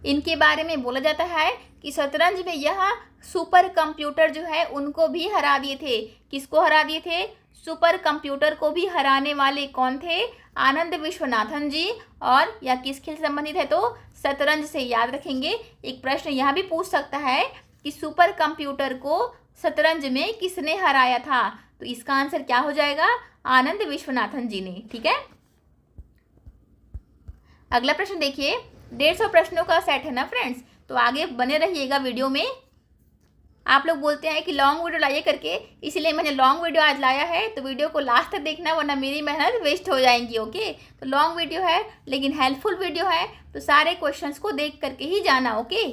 इनके बारे में बोला जाता है कि शतरंज में यह सुपर कंप्यूटर जो है उनको भी हरा दिए थे। किसको हरा दिए थे? सुपर कंप्यूटर को भी हराने वाले कौन थे? आनंद विश्वनाथन जी। और यह किस खेल से संबंधित है? तो शतरंज से। याद रखेंगे, एक प्रश्न यह भी पूछ सकता है कि सुपर कंप्यूटर को शतरंज में किसने हराया था? तो इसका आंसर क्या हो जाएगा? आनंद विश्वनाथन जी ने। ठीक है, अगला प्रश्न देखिए, 150 प्रश्नों का सेट है ना फ्रेंड्स, तो आगे बने रहिएगा वीडियो में। आप लोग बोलते हैं कि लॉन्ग वीडियो लाइए करके, इसीलिए मैंने लॉन्ग वीडियो आज लाया है। तो वीडियो को लास्ट तक देखना, वरना मेरी मेहनत वेस्ट हो जाएंगी। ओके, तो लॉन्ग वीडियो है लेकिन हेल्पफुल वीडियो है, तो सारे क्वेश्चंस को देख करके ही जाना। ओके,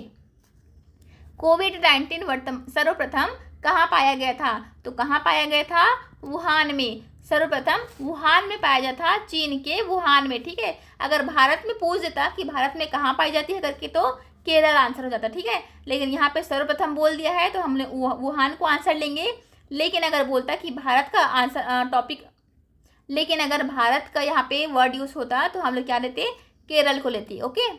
कोविड-19 सर्वप्रथम कहाँ पाया गया था? तो कहाँ पाया गया था? वुहान में। सर्वप्रथम वुहान में पाया जाता था, चीन के वुहान में। ठीक है, अगर भारत में पूछ देता कि भारत में कहाँ पाई जाती है करके तो केरल आंसर हो जाता। ठीक है, लेकिन यहाँ पे सर्वप्रथम बोल दिया है तो हमने वुहान को आंसर लेंगे। लेकिन अगर बोलता कि भारत का आंसर टॉपिक, लेकिन अगर भारत का यहाँ पे वर्ड यूज होता तो हम लोग क्या लेते? केरल को लेते। ओके,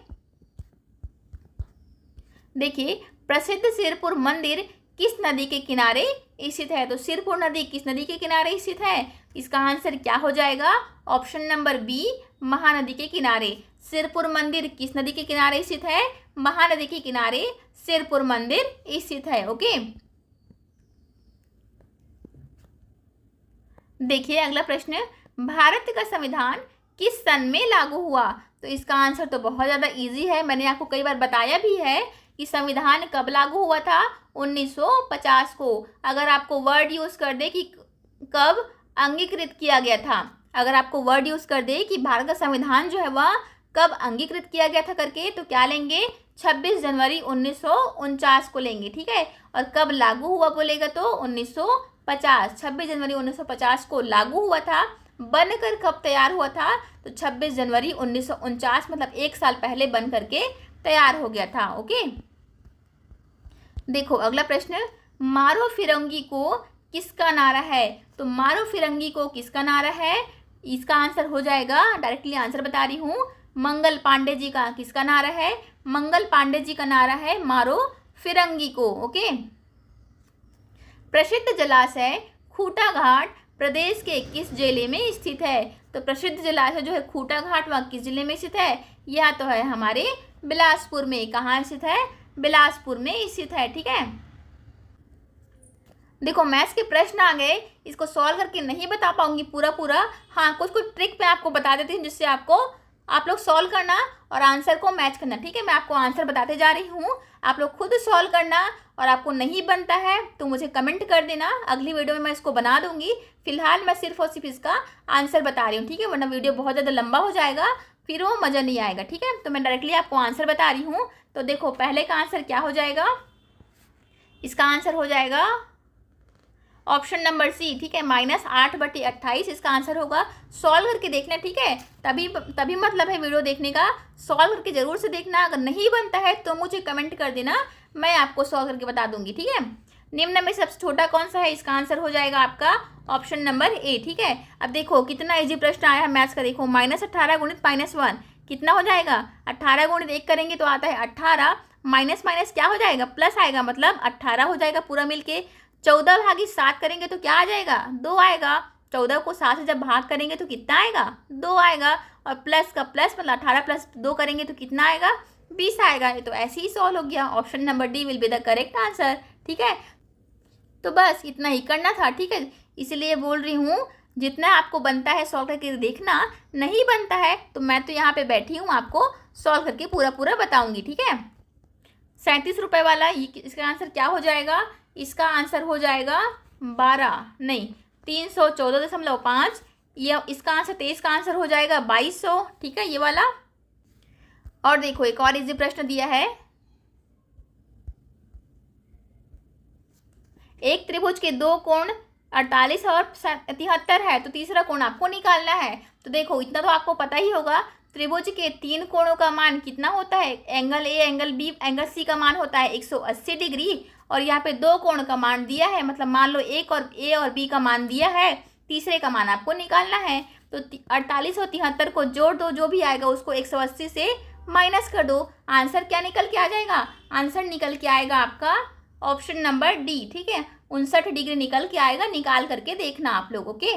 देखिए, प्रसिद्ध सिरपुर मंदिर किस नदी के किनारे स्थित है? तो सिरपुर नदी किस नदी के किनारे स्थित है? इसका आंसर क्या हो जाएगा? ऑप्शन नंबर बी, महानदी के किनारे। सिरपुर मंदिर किस नदी के किनारे स्थित है? महानदी के किनारे सिरपुर मंदिर स्थित है। ओके, देखिए अगला प्रश्न, भारत का संविधान किस सन में लागू हुआ? तो इसका आंसर तो बहुत ज़्यादा इजी है, मैंने आपको कई बार बताया भी है कि संविधान कब लागू हुआ था? 1950 को। अगर आपको वर्ड यूज़ कर दे कि कब अंगीकृत किया गया था, अगर आपको वर्ड यूज़ कर दे कि भारत का संविधान जो है वह कब अंगीकृत किया गया था करके, तो क्या लेंगे? 26 जनवरी 1949 को लेंगे। ठीक है, और कब लागू हुआ बोलेगा तो 1950। 26 जनवरी 1950 को लागू हुआ था। बनकर कब तैयार हुआ था? तो 26 जनवरी 1949, मतलब 1 साल पहले बन करके तैयार हो गया था। ओके, देखो अगला प्रश्न, मारो फिरंगी को किसका नारा है? तो मारो फिरंगी को किसका नारा है? इसका आंसर हो जाएगा, डायरेक्टली आंसर बता रही हूँ, मंगल पांडे जी का। किसका नारा है? मंगल पांडे जी का नारा है मारो फिरंगी को। ओके, प्रसिद्ध जलाशय खूटा घाट प्रदेश के किस जिले में स्थित है? तो प्रसिद्ध जलाशय जो है खूटा घाट वह किस जिले में स्थित है? यह तो है हमारे बिलासपुर में। कहाँ स्थित है? बिलासपुर में स्थित है। ठीक है, देखो मैथ्स के प्रश्न आ गए, इसको सॉल्व करके नहीं बता पाऊंगी पूरा। हाँ, कुछ ट्रिक मैं आपको बता देती हूँ जिससे आप लोग सॉल्व करना और आंसर को मैच करना। ठीक है, मैं आपको आंसर बताते जा रही हूँ, आप लोग खुद सॉल्व करना, और आपको नहीं बनता है तो मुझे कमेंट कर देना, अगली वीडियो में मैं इसको बना दूंगी। फिलहाल मैं सिर्फ और सिर्फ इसका आंसर बता रही हूँ। ठीक है, वरना वीडियो बहुत ज़्यादा लंबा हो जाएगा, फिर वो मज़ा नहीं आएगा। ठीक है, तो मैं डायरेक्टली आपको आंसर बता रही हूँ। तो देखो पहले का आंसर क्या हो जाएगा? इसका आंसर हो जाएगा ऑप्शन नंबर सी। ठीक है, -8/28 इसका आंसर होगा। सॉल्व करके देखना। ठीक है, तभी मतलब है वीडियो देखने का, सॉल्व करके जरूर से देखना। अगर नहीं बनता है तो मुझे कमेंट कर देना, मैं आपको सॉल्व करके बता दूंगी। ठीक है, निम्न में सबसे छोटा कौन सा है? इसका आंसर हो जाएगा आपका ऑप्शन नंबर ए। ठीक है, अब देखो कितना इजी प्रश्न आया है मैथ्स का। देखो -18 गुणित -1 कितना हो जाएगा? 18 गुणित 1 करेंगे तो आता है 18, माइनस माइनस क्या हो जाएगा? प्लस आएगा, मतलब 18 हो जाएगा पूरा मिलके। 14/7 करेंगे तो क्या आ जाएगा? 2 आएगा। 14 को 7 से जब भाग करेंगे तो कितना आएगा? 2 आएगा। और प्लस का प्लस मतलब 18 + 2 करेंगे तो कितना आएगा? 20 आएगा। ये तो ऐसे ही सॉल्व हो गया। Option number D will be the correct answer. ठीक है, तो बस इतना ही करना था। ठीक है, इसलिए बोल रही हूँ जितना आपको बनता है सॉल्व करके देखना, नहीं बनता है तो मैं तो यहाँ पे बैठी हूँ, आपको सॉल्व करके पूरा बताऊँगी। ठीक है, 37 रुपये वाला इसका आंसर क्या हो जाएगा? इसका आंसर हो जाएगा 314.5। ये इसका आंसर 23 का आंसर हो जाएगा 2200। ठीक है, ये वाला। और देखो एक और इजी प्रश्न दिया है, एक त्रिभुज के 2 कोण 48 और 73 है, तो तीसरा कोण आपको निकालना है। तो देखो इतना तो आपको पता ही होगा, त्रिभुज के 3 कोणों का मान कितना होता है? Angle A, angle B, angle C का मान होता है 180 डिग्री। और यहाँ पे 2 कोण का मान दिया है, मतलब मान लो एक और ए और बी का मान दिया है, तीसरे का मान आपको निकालना है। तो 48 और 73 को जोड़ दो, जो भी आएगा उसको 180 से माइनस कर दो। आंसर क्या निकल के आ जाएगा? आंसर निकल के आएगा आपका ऑप्शन नंबर डी। ठीक है, 59 डिग्री निकल के आएगा। निकाल करके देखना आप लोग। ओके,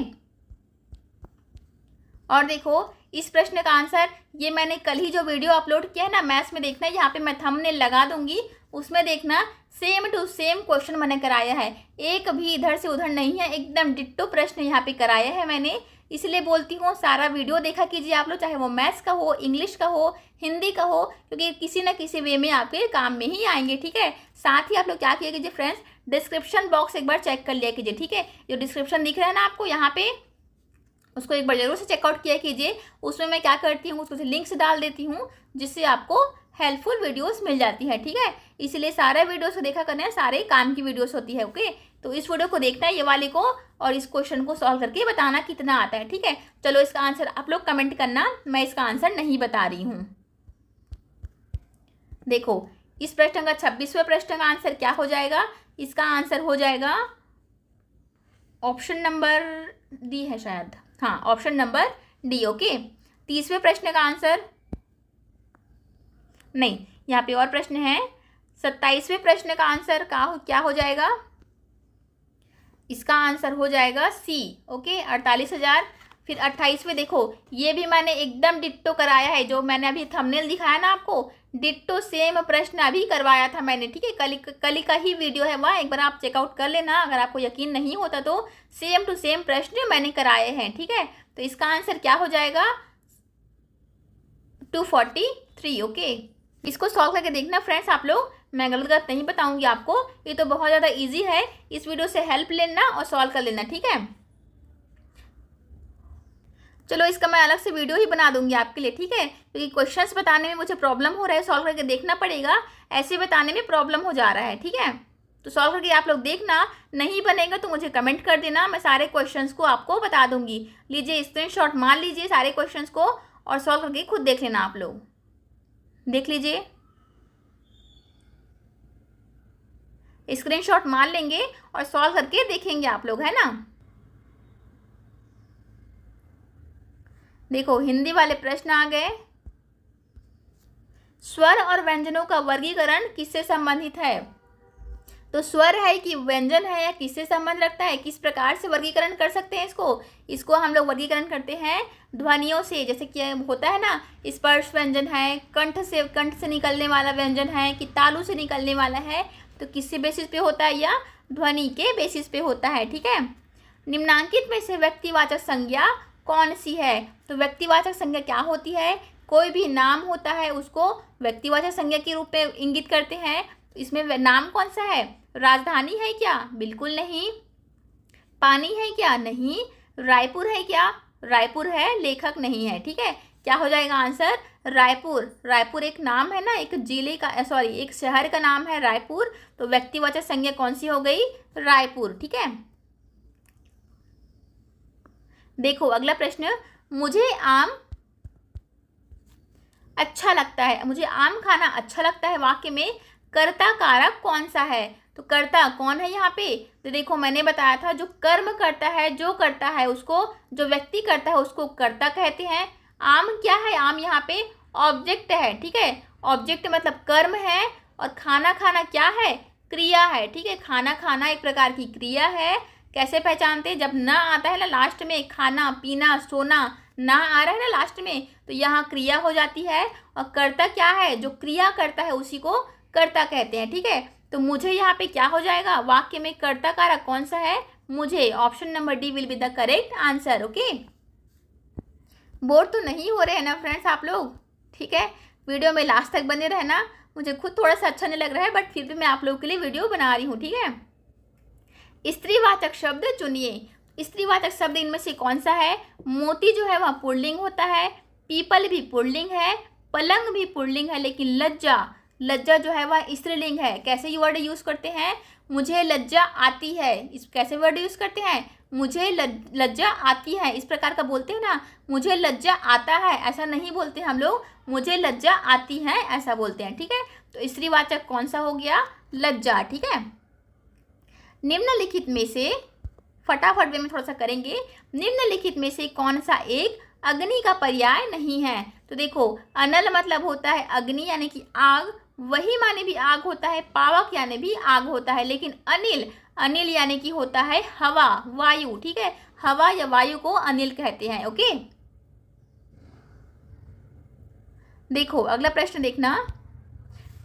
और देखो इस प्रश्न का आंसर ये मैंने कल ही जो वीडियो अपलोड किया है ना मैथ्स में, देखना यहाँ पे मैं थंबनेल लगा दूंगी, उसमें देखना सेम टू सेम क्वेश्चन मैंने कराया है, एक भी इधर से उधर नहीं है, एकदम डिट्टो प्रश्न यहाँ पे कराया है मैंने। इसलिए बोलती हूँ सारा वीडियो देखा कीजिए आप लोग, चाहे वो मैथ्स का हो, इंग्लिश का हो, हिंदी का हो, क्योंकि किसी न किसी वे में आपके काम में ही आएंगे। ठीक है, साथ ही आप लोग क्या किया कीजिए फ्रेंड्स, डिस्क्रिप्शन बॉक्स एक बार चेक कर लिया कीजिए। ठीक है, जो डिस्क्रिप्शन दिख रहा है ना आपको यहाँ पे, उसको एक बार जरूर से चेकआउट किया कीजिए। उसमें मैं क्या करती हूँ, उसको लिंक्स डाल देती हूँ जिससे आपको हेल्पफुल वीडियोस मिल जाती है। ठीक है, इसलिए सारे वीडियोस को देखा करना है, सारे काम की वीडियोस होती है। ओके, तो इस वीडियो को देखना है ये वाले को, और इस क्वेश्चन को सॉल्व करके बताना कितना आता है। ठीक है, चलो इसका आंसर आप लोग कमेंट करना, मैं इसका आंसर नहीं बता रही हूँ। देखो इस प्रश्न का 26वें प्रश्न का आंसर क्या हो जाएगा? इसका आंसर हो जाएगा ऑप्शन नंबर डी है शायद, हाँ ऑप्शन नंबर डी। ओके, 30वें प्रश्न का आंसर नहीं, यहाँ पे और प्रश्न है। 27वें प्रश्न का आंसर क्या हो जाएगा? इसका आंसर हो जाएगा सी। ओके, 48,000। फिर 28वें देखो, ये भी मैंने एकदम डिट्टो कराया है, जो मैंने अभी थंबनेल दिखाया ना आपको, डिट्टो सेम प्रश्न अभी करवाया था मैंने। ठीक है, कल का ही वीडियो है वह, एक बार आप चेकआउट कर लेना। अगर आपको यकीन नहीं होता तो सेम टू सेम प्रश्न मैंने कराए हैं। ठीक है, तो इसका आंसर क्या हो जाएगा? 243। ओके, इसको सॉल्व करके देखना फ्रेंड्स आप लोग, मैं गलत नहीं बताऊंगी आपको, ये तो बहुत ज़्यादा इजी है। इस वीडियो से हेल्प लेना और सॉल्व कर लेना। ठीक है, चलो इसका मैं अलग से वीडियो ही बना दूंगी आपके लिए। ठीक है, क्योंकि क्वेश्चंस बताने में मुझे प्रॉब्लम हो रहा है, सॉल्व करके देखना पड़ेगा, ऐसे बताने में प्रॉब्लम हो जा रहा है। ठीक है, तो सॉल्व करके आप लोग देखना, नहीं बनेगा तो मुझे कमेंट कर देना, मैं सारे क्वेश्चंस को आपको बता दूंगी। लीजिए स्क्रीनशॉट मार लीजिए सारे क्वेश्चंस को, और सॉल्व करके खुद देख लेना। आप लोग देख लीजिए, स्क्रीनशॉट मार लेंगे और सॉल्व करके देखेंगे आप लोग, है ना। देखो हिंदी वाले प्रश्न आ गए। स्वर और व्यंजनों का वर्गीकरण किससे संबंधित है? तो स्वर है कि व्यंजन है या किससे संबंध रखता है, किस प्रकार से वर्गीकरण कर सकते हैं इसको हम लोग वर्गीकरण करते हैं ध्वनियों से। जैसे कि होता है ना, स्पर्श व्यंजन है, कंठ से निकलने वाला व्यंजन है कि तालु से निकलने वाला है, तो किससे बेसिस पे होता है, या ध्वनि के बेसिस पे होता है। ठीक है, निम्नांकित में से व्यक्तिवाचक संज्ञा कौन सी है? तो व्यक्तिवाचक संज्ञा क्या होती है? कोई भी नाम होता है उसको व्यक्तिवाचक संज्ञा के रूप में इंगित करते हैं। इसमें नाम कौन सा है? राजधानी है क्या? बिल्कुल नहीं। पानी है क्या? नहीं। रायपुर है क्या? रायपुर है, लेखक नहीं है। ठीक है, क्या हो जाएगा आंसर? रायपुर। रायपुर एक नाम है ना, एक जिले का, सॉरी एक शहर का नाम है रायपुर, तो व्यक्तिवाचक संज्ञा कौन सी हो गई? रायपुर। ठीक है, देखो अगला प्रश्न, मुझे आम अच्छा लगता है, मुझे आम खाना अच्छा लगता है वाक्य में कर्ता कारक कौन सा है? तो कर्ता कौन है यहाँ पे? तो देखो मैंने बताया था, जो कर्म करता है, जो करता है उसको, जो व्यक्ति करता है उसको कर्ता कहते हैं। आम क्या है? आम यहाँ पे ऑब्जेक्ट है। ठीक है, ऑब्जेक्ट मतलब कर्म है, और खाना खाना क्या है? क्रिया है। ठीक है, खाना खाना एक प्रकार की क्रिया है। कैसे पहचानते हैं? जब ना आता है ना लास्ट में, खाना पीना सोना ना आ रहा है ना लास्ट में, तो यहाँ क्रिया हो जाती है। और कर्ता क्या है? जो क्रिया करता है उसी को कर्ता कहते हैं। ठीक है, तो मुझे यहाँ पे क्या हो जाएगा? वाक्य में कर्ता कारक कौन सा है? मुझे। Option number D will be the correct answer. Okay, bore तो नहीं हो रहे हैं ना फ्रेंड्स आप लोग? ठीक है, वीडियो में लास्ट तक बने रहना। मुझे खुद थोड़ा सा अच्छा नहीं लग रहा है, बट फिर भी मैं आप लोगों के लिए वीडियो बना रही हूँ। ठीक है, स्त्रीवाचक शब्द चुनिए। स्त्रीवाचक शब्द इनमें से कौन सा है? मोती जो है वह पुल्लिंग होता है, पीपल भी पुल्लिंग है, पलंग भी पुल्लिंग है, लेकिन लज्जा जो है वह स्त्रीलिंग है। कैसे ये वर्ड यूज करते हैं? मुझे लज्जा आती है, इस कैसे वर्ड यूज करते हैं? मुझे लज्जा आती है, इस प्रकार का बोलते हैं ना। मुझे लज्जा आता है ऐसा नहीं बोलते हम लोग, मुझे लज्जा आती है ऐसा बोलते हैं। ठीक है, तो स्त्रीवाचक कौन सा हो गया? लज्जा। ठीक है, निम्नलिखित में से, फटाफट में थोड़ा सा करेंगे, निम्नलिखित में से कौन सा एक अग्नि का पर्याय नहीं है? तो देखो, अनल मतलब होता है अग्नि यानी कि आग, वही माने भी आग होता है, पावक यानी भी आग होता है, लेकिन अनिल यानी कि होता है हवा, वायु। ठीक है, हवा या वायु को अनिल कहते हैं। ओके, देखो अगला प्रश्न देखना,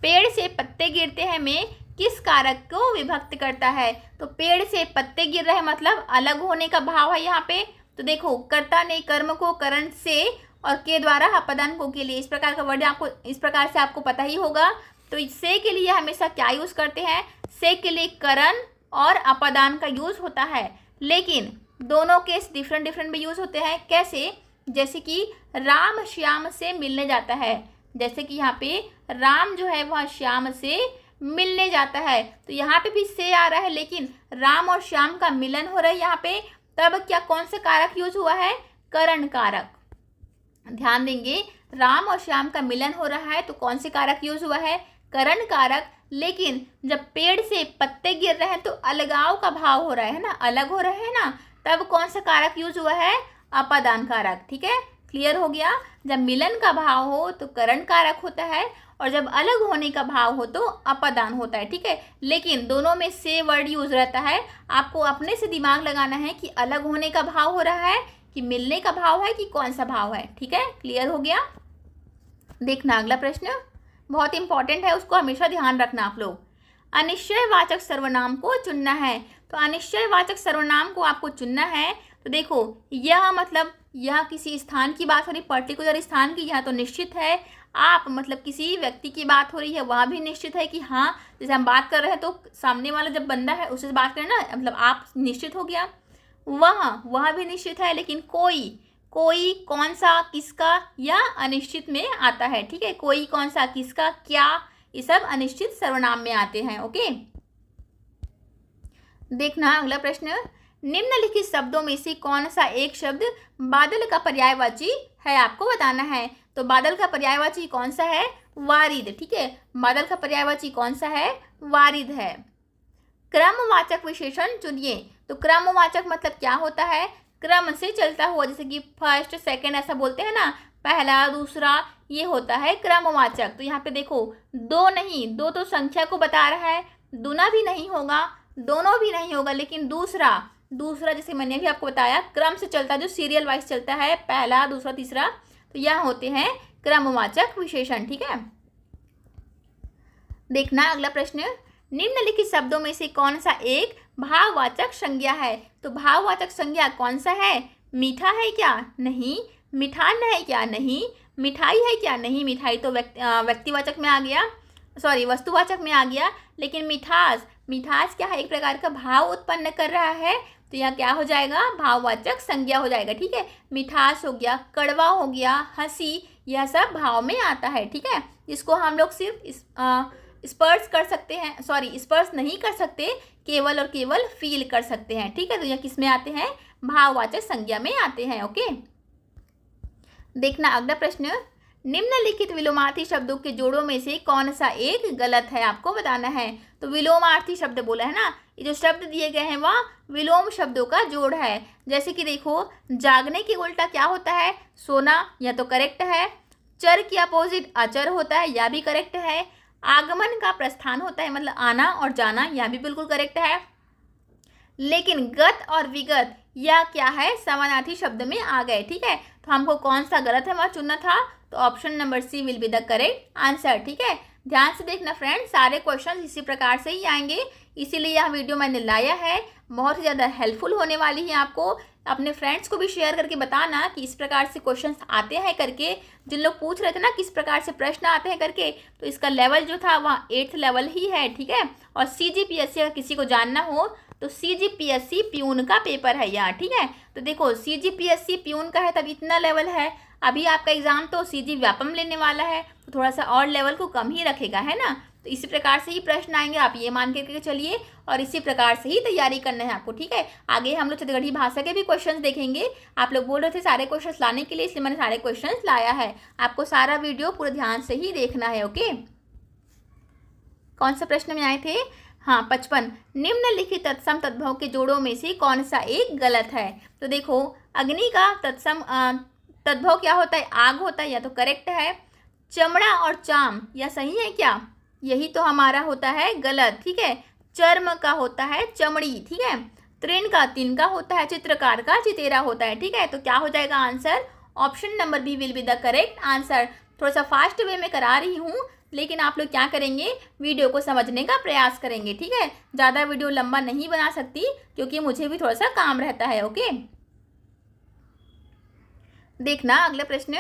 पेड़ से पत्ते गिरते हैं में किस कारक को विभक्त करता है? तो पेड़ से पत्ते गिर रहे मतलब अलग होने का भाव है यहाँ पे। तो देखो, कर्ता ने कर्म को करण से और के द्वारा अपदान को के लिए, इस प्रकार का वर्ड आपको, इस प्रकार से आपको पता ही होगा। तो से के लिए हमेशा क्या यूज करते हैं? से के लिए करण और अपदान का यूज होता है, लेकिन दोनों केस डिफरेंट भी यूज होते हैं। कैसे? जैसे कि राम श्याम से मिलने जाता है, जैसे कि यहाँ पे राम जो है वह श्याम से मिलने जाता है, तो यहाँ पे भी से आ रहा है, लेकिन राम और श्याम का मिलन हो रहा है यहाँ पे, तब क्या कौन सा कारक यूज हुआ है? करण कारक। ध्यान देंगे, राम और श्याम का मिलन हो रहा है तो कौन से कारक यूज हुआ है? करण कारक। लेकिन जब पेड़ से पत्ते गिर रहे हैं तो अलगाव का भाव हो रहा है ना, अलग हो रहे हैं ना, तब कौन सा कारक यूज हुआ है? अपादान कारक। ठीक है, क्लियर हो गया? जब मिलन का भाव हो तो करण कारक होता है, और जब अलग होने का भाव हो तो अपादान होता है। ठीक है, लेकिन दोनों में से वर्ड यूज रहता है। आपको अपने से दिमाग लगाना है कि अलग होने का भाव हो रहा है कि मिलने का भाव है कि कौन सा भाव है। ठीक है, क्लियर हो गया? देखना अगला प्रश्न बहुत इंपॉर्टेंट है, उसको हमेशा ध्यान रखना आप लोग। अनिश्चयवाचक सर्वनाम को चुनना है। तो अनिश्चयवाचक सर्वनाम को आपको चुनना है। तो देखो, यह मतलब यह किसी स्थान की बात हो रही, पर्टिकुलर स्थान की, यह तो निश्चित है। आप मतलब किसी व्यक्ति की बात हो रही है, वह भी निश्चित है कि हाँ, जैसे हम बात कर रहे हैं तो सामने वाला जब बंदा है उससे बात करें ना, मतलब आप निश्चित हो गया। वह भी निश्चित है, लेकिन कोई कौन सा किसका या अनिश्चित में आता है। ठीक है, कोई कौन सा किसका क्या, ये सब अनिश्चित सर्वनाम में आते हैं। ओके, देखना अगला प्रश्न, निम्नलिखित शब्दों में से कौन सा एक शब्द बादल का पर्यायवाची है? आपको बताना है। तो बादल का पर्यायवाची कौन सा है? वारिद। ठीक है, बादल का पर्यायवाची कौन सा है? वारिद है। क्रमवाचक विशेषण चुनिए। तो क्रमवाचक मतलब क्या होता है? क्रम से चलता हुआ, जैसे कि फर्स्ट सेकंड ऐसा बोलते हैं ना, पहला दूसरा, ये होता है क्रमवाचक। तो यहाँ पे देखो, दो नहीं, दो तो संख्या को बता रहा है, दुना भी नहीं होगा, दोनों भी नहीं होगा, लेकिन दूसरा जैसे मैंने भी आपको बताया क्रम से चलता है, जो सीरियल वाइज चलता है, पहला, दूसरा, तीसरा, तो यह होते हैं क्रमवाचक विशेषण। ठीक है, देखना अगला प्रश्न, निम्नलिखित शब्दों में से कौन सा एक भाववाचक संज्ञा है? तो भाववाचक संज्ञा कौन सा है? मीठा है क्या? नहीं। मिठान है क्या? नहीं। मिठाई है क्या? नहीं। मिठाई तो व्यक्तिवाचक में आ गया, सॉरी वस्तुवाचक में आ गया। लेकिन मिठास क्या है? एक प्रकार का भाव उत्पन्न कर रहा है, तो यह क्या हो जाएगा? भाववाचक संज्ञा हो जाएगा। ठीक है, मिठास हो गया, कड़वा हो गया, हंसी, यह सब भाव में आता है। ठीक है, इसको हम लोग सिर्फ स्पर्श कर सकते हैं, सॉरी स्पर्श नहीं कर सकते, केवल और केवल फील कर सकते हैं। ठीक है, तो यह किस में आते हैं? भाववाचक संज्ञा में आते हैं। ओके, देखना अगला प्रश्न, निम्नलिखित विलोमार्थी शब्दों के जोड़ों में से कौन सा एक गलत है? आपको बताना है। तो विलोमार्थी शब्द बोला है ना, ये जो शब्द दिए गए हैं वह विलोम शब्दों का जोड़ है। जैसे कि देखो, जागने की उल्टा क्या होता है? सोना, यह तो करेक्ट है। चर की अपोजिट अचर होता है, यह भी करेक्ट है। आगमन का प्रस्थान होता है, मतलब आना और जाना, यह भी बिल्कुल करेक्ट है। लेकिन गत और विगत यह क्या है? समानार्थी शब्द में आ गए। ठीक है, तो हमको कौन सा गलत है वह चुनना था, तो option number C will be the correct answer. ठीक है, ध्यान से देखना फ्रेंड, सारे क्वेश्चन इसी प्रकार से ही आएंगे, इसीलिए यह वीडियो मैंने लाया है। बहुत ही ज़्यादा हेल्पफुल होने वाली है आपको। अपने फ्रेंड्स को भी शेयर करके बताना कि इस प्रकार से क्वेश्चंस आते हैं करके। जिन लोग पूछ रहे थे ना किस प्रकार से प्रश्न आते हैं करके, तो इसका लेवल जो था वह 8th लेवल ही है। ठीक है, और CGPSC अगर किसी को जानना हो तो CGPSC प्यून का पेपर है यहाँ। ठीक है, तो देखो CGPSC प्यून का है तब इतना लेवल है, अभी आपका एग्जाम तो CG व्यापम लेने वाला है, तो थोड़ा सा और लेवल को कम ही रखेगा, है ना। तो इसी प्रकार से ही प्रश्न आएंगे, आप ये मान के चलिए, और इसी प्रकार से ही तैयारी करना है आपको। ठीक है, आगे हम लोग छत्तीसगढ़ी भाषा के भी क्वेश्चंस देखेंगे। आप लोग बोल रहे थे सारे क्वेश्चंस लाने के लिए, इसलिए मैंने सारे क्वेश्चंस लाया है। आपको सारा वीडियो पूरे ध्यान से ही देखना है। ओके, कौन सा प्रश्न में आए थे? हाँ, 55, निम्नलिखित तत्सम तद्भव के जोड़ों में से कौन सा एक गलत है? तो देखो, अग्नि का तत्सम तद्भव क्या होता है? आग होता है, यह तो करेक्ट है। चमड़ा और चाम, यह सही है क्या? यही तो हमारा होता है गलत। ठीक है, चर्म का होता है चमड़ी। ठीक है, तृण का तिनका होता है, चित्रकार का चितेरा होता है। ठीक है, तो क्या हो जाएगा answer? Option number B will be the correct answer. थोड़ा सा फास्ट वे में करा रही हूँ, लेकिन आप लोग क्या करेंगे, वीडियो को समझने का प्रयास करेंगे। ठीक है, ज़्यादा वीडियो लंबा नहीं बना सकती क्योंकि मुझे भी थोड़ा सा काम रहता है। ओके, देखना अगला प्रश्न,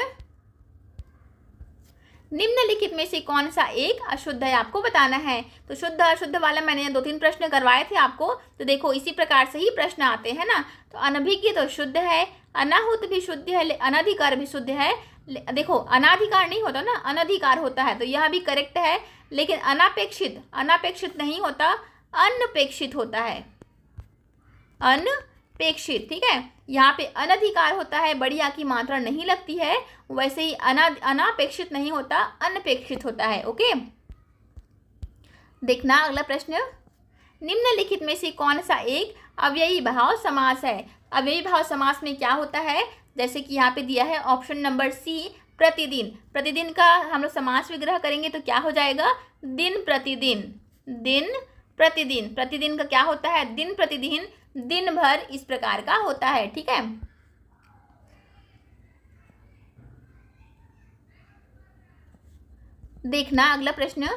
निम्नलिखित में से कौन सा एक अशुद्ध है? आपको बताना है। तो शुद्ध अशुद्ध वाला मैंने 2-3 प्रश्न करवाए थे आपको, तो देखो इसी प्रकार से ही प्रश्न आते हैं ना। तो अनभिज्ञ तो शुद्ध है, अनाहुत भी शुद्ध है, अनधिकार भी शुद्ध है। देखो अनाधिकार नहीं होता ना, अनधिकार होता है, तो यह भी करेक्ट है। लेकिन अनापेक्षित नहीं होता, अनपेक्षित होता है, अनपेक्षित। ठीक है, यहाँ पे अनधिकार होता है, बड़ी आ की मात्रा नहीं लगती है, वैसे ही अनापेक्षित नहीं होता, अनपेक्षित होता है। ओके, देखना अगला प्रश्न, निम्नलिखित में से कौन सा एक अव्ययी भाव समास है? अव्ययी भाव समास में क्या होता है? जैसे कि यहाँ पे दिया है ऑप्शन नंबर सी, प्रतिदिन। प्रतिदिन का हम लोग समास विग्रह करेंगे तो क्या हो जाएगा? दिन प्रतिदिन। दिन प्रतिदिन, प्रतिदिन का क्या होता है? दिन प्रतिदिन, दिन भर, इस प्रकार का होता है। ठीक है, देखना अगला प्रश्न,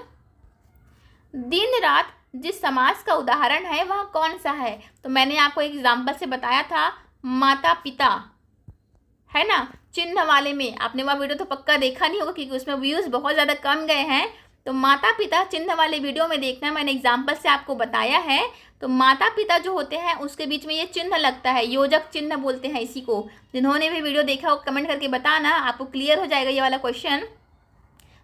दिन रात जिस समास का उदाहरण है वह कौन सा है? तो मैंने आपको एक एग्जाम्पल से बताया था, माता पिता, है ना, चिन्ह वाले में। आपने वह वीडियो तो पक्का देखा नहीं होगा क्योंकि उसमें व्यूज़ बहुत ज़्यादा कम गए हैं। तो माता पिता चिन्ह वाले वीडियो में देखना, मैंने एग्जाम्पल से आपको बताया है। तो माता पिता जो होते हैं उसके बीच में ये चिन्ह लगता है, योजक चिन्ह बोलते हैं इसी को। जिन्होंने भी वीडियो देखा हो कमेंट करके बताना, आपको क्लियर हो जाएगा ये वाला क्वेश्चन।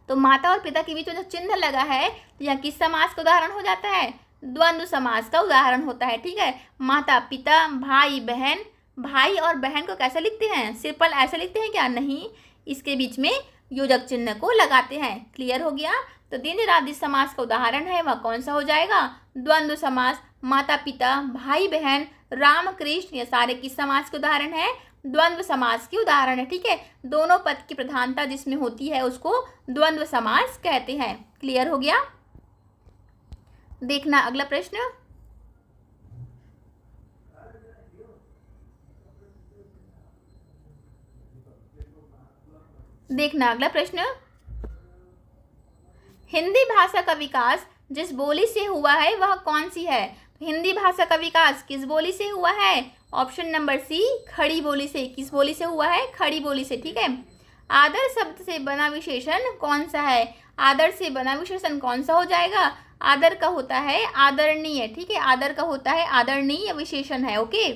तो माता और पिता के बीच में जो चिन्ह लगा है, तो यह किस समास का उदाहरण हो जाता है? द्वंद्व समास का उदाहरण होता है। ठीक है, माता पिता, भाई बहन। भाई और बहन को कैसे लिखते हैं? सिंपल ऐसे लिखते हैं क्या? नहीं, इसके बीच में योजक चिन्ह को लगाते हैं। क्लियर हो गया? तो दिन रात जिस समास का उदाहरण है वह कौन सा हो जाएगा? द्वंद्व समास। माता पिता, भाई बहन, राम कृष्ण, ये सारे किस समास के उदाहरण है? द्वंद्व समास के उदाहरण है। ठीक है, दोनों पद की प्रधानता जिसमें होती है उसको द्वंद्व समास कहते हैं। क्लियर हो गया? देखना अगला प्रश्न। देखना अगला प्रश्न। हिंदी भाषा का विकास जिस बोली से हुआ है वह कौन सी है? हिंदी भाषा का विकास किस बोली से हुआ है? ऑप्शन नंबर सी, खड़ी बोली से। किस बोली से हुआ है? खड़ी बोली से। ठीक है। आदर शब्द से बना विशेषण कौन सा है? आदर से बना विशेषण कौन सा हो जाएगा? आदर का होता है आदरणीय। ठीक है, आदर का होता है आदरणीय विशेषण है। ओके,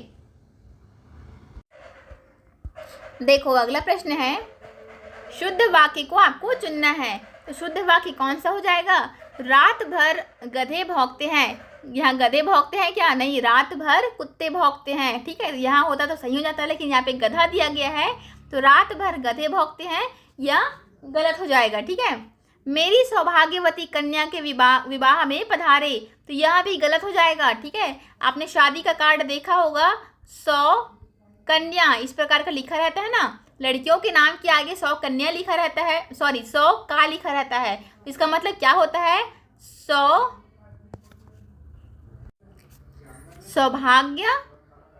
देखो अगला प्रश्न है, शुद्ध वाक्य को आपको चुनना है। तो शुद्ध वाक्य कौन सा हो जाएगा? रात भर गधे भौंकते हैं। यहाँ गधे भौंकते हैं क्या? नहीं, रात भर कुत्ते भौंकते हैं। ठीक है, यहाँ होता तो सही हो जाता, लेकिन यहाँ पे गधा दिया गया है, तो रात भर गधे भौंकते हैं यह गलत हो जाएगा। ठीक है। मेरी सौभाग्यवती कन्या के विवाह में पधारे, तो यह भी गलत हो जाएगा। ठीक है, आपने शादी का कार्ड देखा होगा, 100 कन्या इस प्रकार का लिखा रहता है ना, लड़कियों के नाम के आगे 100 कन्या लिखा रहता है, 100 का लिखा रहता है। इसका मतलब क्या होता है? 100 सौभाग्य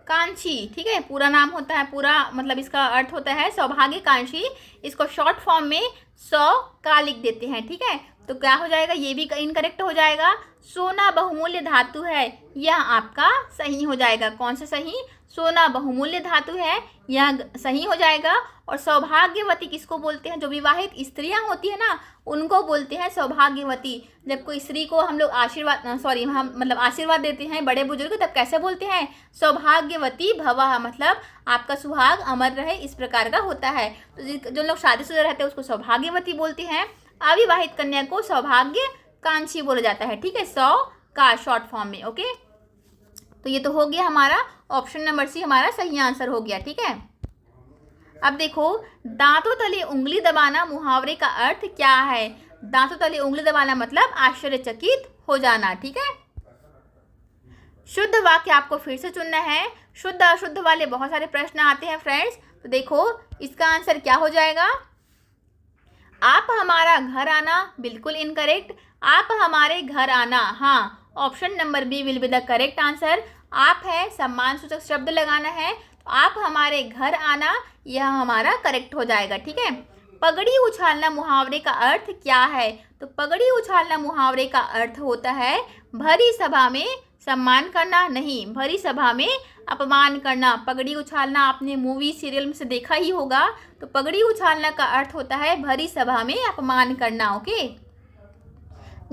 कांक्षी। ठीक है, पूरा नाम होता है, पूरा मतलब इसका अर्थ होता है सौभाग्य कांक्षी। इसको शॉर्ट फॉर्म में 100 का लिख देते हैं। ठीक है, तो क्या हो जाएगा? ये भी इनकरेक्ट हो जाएगा। सोना बहुमूल्य धातु है, यह आपका सही हो जाएगा। कौन सा सही? सोना बहुमूल्य धातु है, यह सही हो जाएगा। और सौभाग्यवती किसको बोलते हैं? जो विवाहित स्त्रियां होती है ना, उनको बोलते हैं सौभाग्यवती। जब कोई स्त्री को हम लोग आशीर्वाद देते हैं बड़े बुजुर्ग, तब कैसे बोलते हैं? सौभाग्यवती भवः, मतलब आपका सुहाग अमर रहे, इस प्रकार का होता है। तो जो लोग शादीशुदा रहते हैं उसको सौभाग्यवती बोलते हैं। अविवाहित कन्या को सौभाग्य कांक्षी बोला जाता है। ठीक है, 100 का शॉर्ट फॉर्म में। ओके, तो ये तो हो गया हमारा ऑप्शन नंबर सी, हमारा सही आंसर हो गया। ठीक है। अब देखो, दांतों तले उंगली दबाना मुहावरे का अर्थ क्या है? दांतों तले उंगली दबाना मतलब आश्चर्यचकित हो जाना। ठीक है। शुद्ध वाक्य आपको फिर से चुनना है। शुद्ध अशुद्ध वाले बहुत सारे प्रश्न आते हैं फ्रेंड्स, तो देखो इसका आंसर क्या हो जाएगा? आप हमारा घर आना, बिल्कुल इनकरेक्ट। आप हमारे घर आना, हाँ, option number B will be the correct answer. आप है सम्मान सूचक शब्द लगाना है, तो आप हमारे घर आना, यह हमारा करेक्ट हो जाएगा। ठीक है। पगड़ी उछालना मुहावरे का अर्थ क्या है? तो पगड़ी उछालना मुहावरे का अर्थ होता है भरी सभा में सम्मान करना, नहीं, भरी सभा में अपमान करना। पगड़ी उछालना आपने मूवी सीरियल में से देखा ही होगा, तो पगड़ी उछालना का अर्थ होता है भरी सभा में अपमान करना। ओके।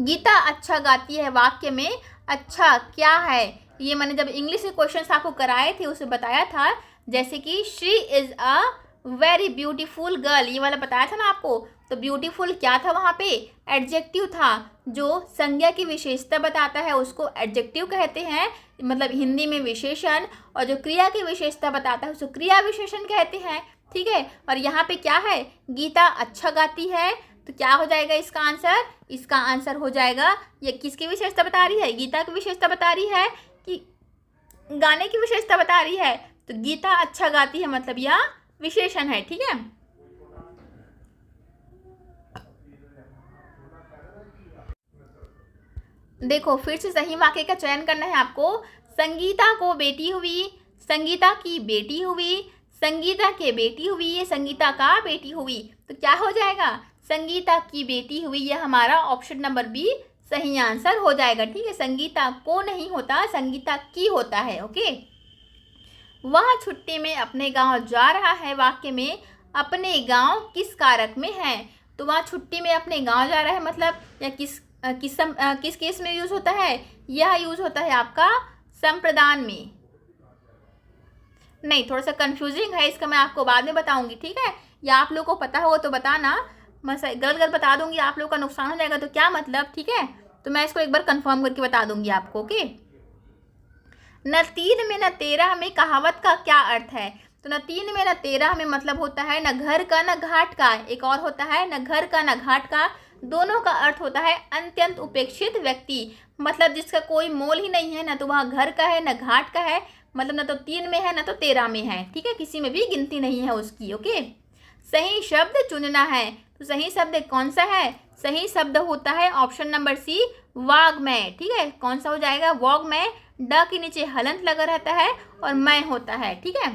गीता अच्छा गाती है वाक्य में अच्छा क्या है? ये मैंने जब इंग्लिश के क्वेश्चंस आपको कराए थे उसे बताया था, जैसे कि she is a very beautiful girl, ये वाला बताया था ना आपको। तो ब्यूटीफुल क्या था वहाँ पे? एडजेक्टिव था, जो संज्ञा की विशेषता बताता है उसको एडजेक्टिव कहते हैं, मतलब हिंदी में विशेषण। और जो क्रिया की विशेषता बताता है उसको क्रिया विशेषण कहते हैं। ठीक है। और यहाँ पे क्या है? गीता अच्छा गाती है, तो क्या हो जाएगा इसका आंसर? इसका आंसर हो जाएगा, ये किसकी विशेषता बता रही है? गीता की विशेषता बता रही है कि गाने की विशेषता बता रही है? तो गीता अच्छा गाती है मतलब यह विशेषण है। ठीक है। देखो फिर से सही वाक्य का चयन करना है आपको। संगीता को बेटी हुई, संगीता की बेटी हुई, संगीता के बेटी हुई, ये संगीता का बेटी हुई, तो क्या हो जाएगा? संगीता की बेटी हुई, यह हमारा ऑप्शन नंबर बी सही आंसर हो जाएगा। ठीक है। संगीता को नहीं होता, संगीता की होता है। ओके। वह छुट्टी में अपने गांव जा रहा है वाक्य में अपने गांव किस कारक में है? तो वह छुट्टी में अपने गांव जा रहा है मतलब या किस केस में यूज होता है? यह यूज होता है आपका संप्रदान में। नहीं, थोड़ा सा कंफ्यूजिंग है, इसका मैं आपको बाद में बताऊंगी। ठीक है, या आप लोगों को पता हो तो बताना, मैं गलत बता दूंगी आप लोगों का नुकसान हो जाएगा, तो क्या मतलब? ठीक है, तो मैं इसको एक बार कंफर्म करके बता दूंगी आपको। ओके। न 3 में न 13 में कहावत का क्या अर्थ है? तो न 3 में न 13 में मतलब होता है न घर का न घाट का, एक और होता है न घर का न घाट का, दोनों का अर्थ होता है अत्यंत उपेक्षित व्यक्ति, मतलब जिसका कोई मोल ही नहीं है, न तो वह घर का है न घाट का है, मतलब न तो 3 में है न तो 13 में है। ठीक है, किसी में भी गिनती नहीं है उसकी। ओके। सही शब्द चुनना है, तो सही शब्द कौन सा है? सही शब्द होता है ऑप्शन नंबर सी वाग्मय, ठीक है, कौन सा हो जाएगा, वाग्मय। ड के नीचे हलंत लगा रहता है और मय होता है, ठीक है।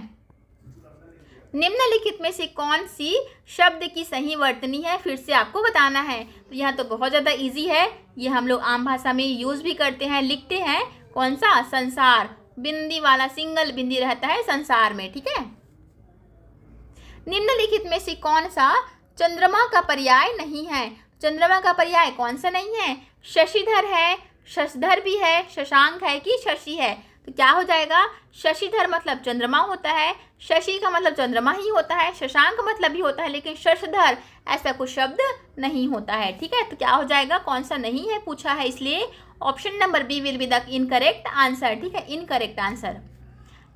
निम्नलिखित में से कौन सी शब्द की सही वर्तनी है, फिर से आपको बताना है। तो यहाँ तो बहुत ज़्यादा इजी है, ये हम लोग आम भाषा में यूज़ भी करते हैं, लिखते हैं। कौन सा, संसार, बिंदी वाला सिंगल बिंदी रहता है संसार में, ठीक है। निम्नलिखित में से कौन सा चंद्रमा का पर्याय नहीं है, चंद्रमा का पर्याय कौन सा नहीं है, शशिधर है, शशधर भी है, शशांक है कि शशि है। तो क्या हो जाएगा, शशिधर मतलब चंद्रमा होता है, शशि का मतलब चंद्रमा ही होता है, शशांक मतलब भी होता है, लेकिन शशधर ऐसा कुछ शब्द नहीं होता है, ठीक है। तो क्या हो जाएगा, कौन सा नहीं है पूछा है, इसलिए option number B will be the incorrect answer, ठीक है, इनकरेक्ट आंसर।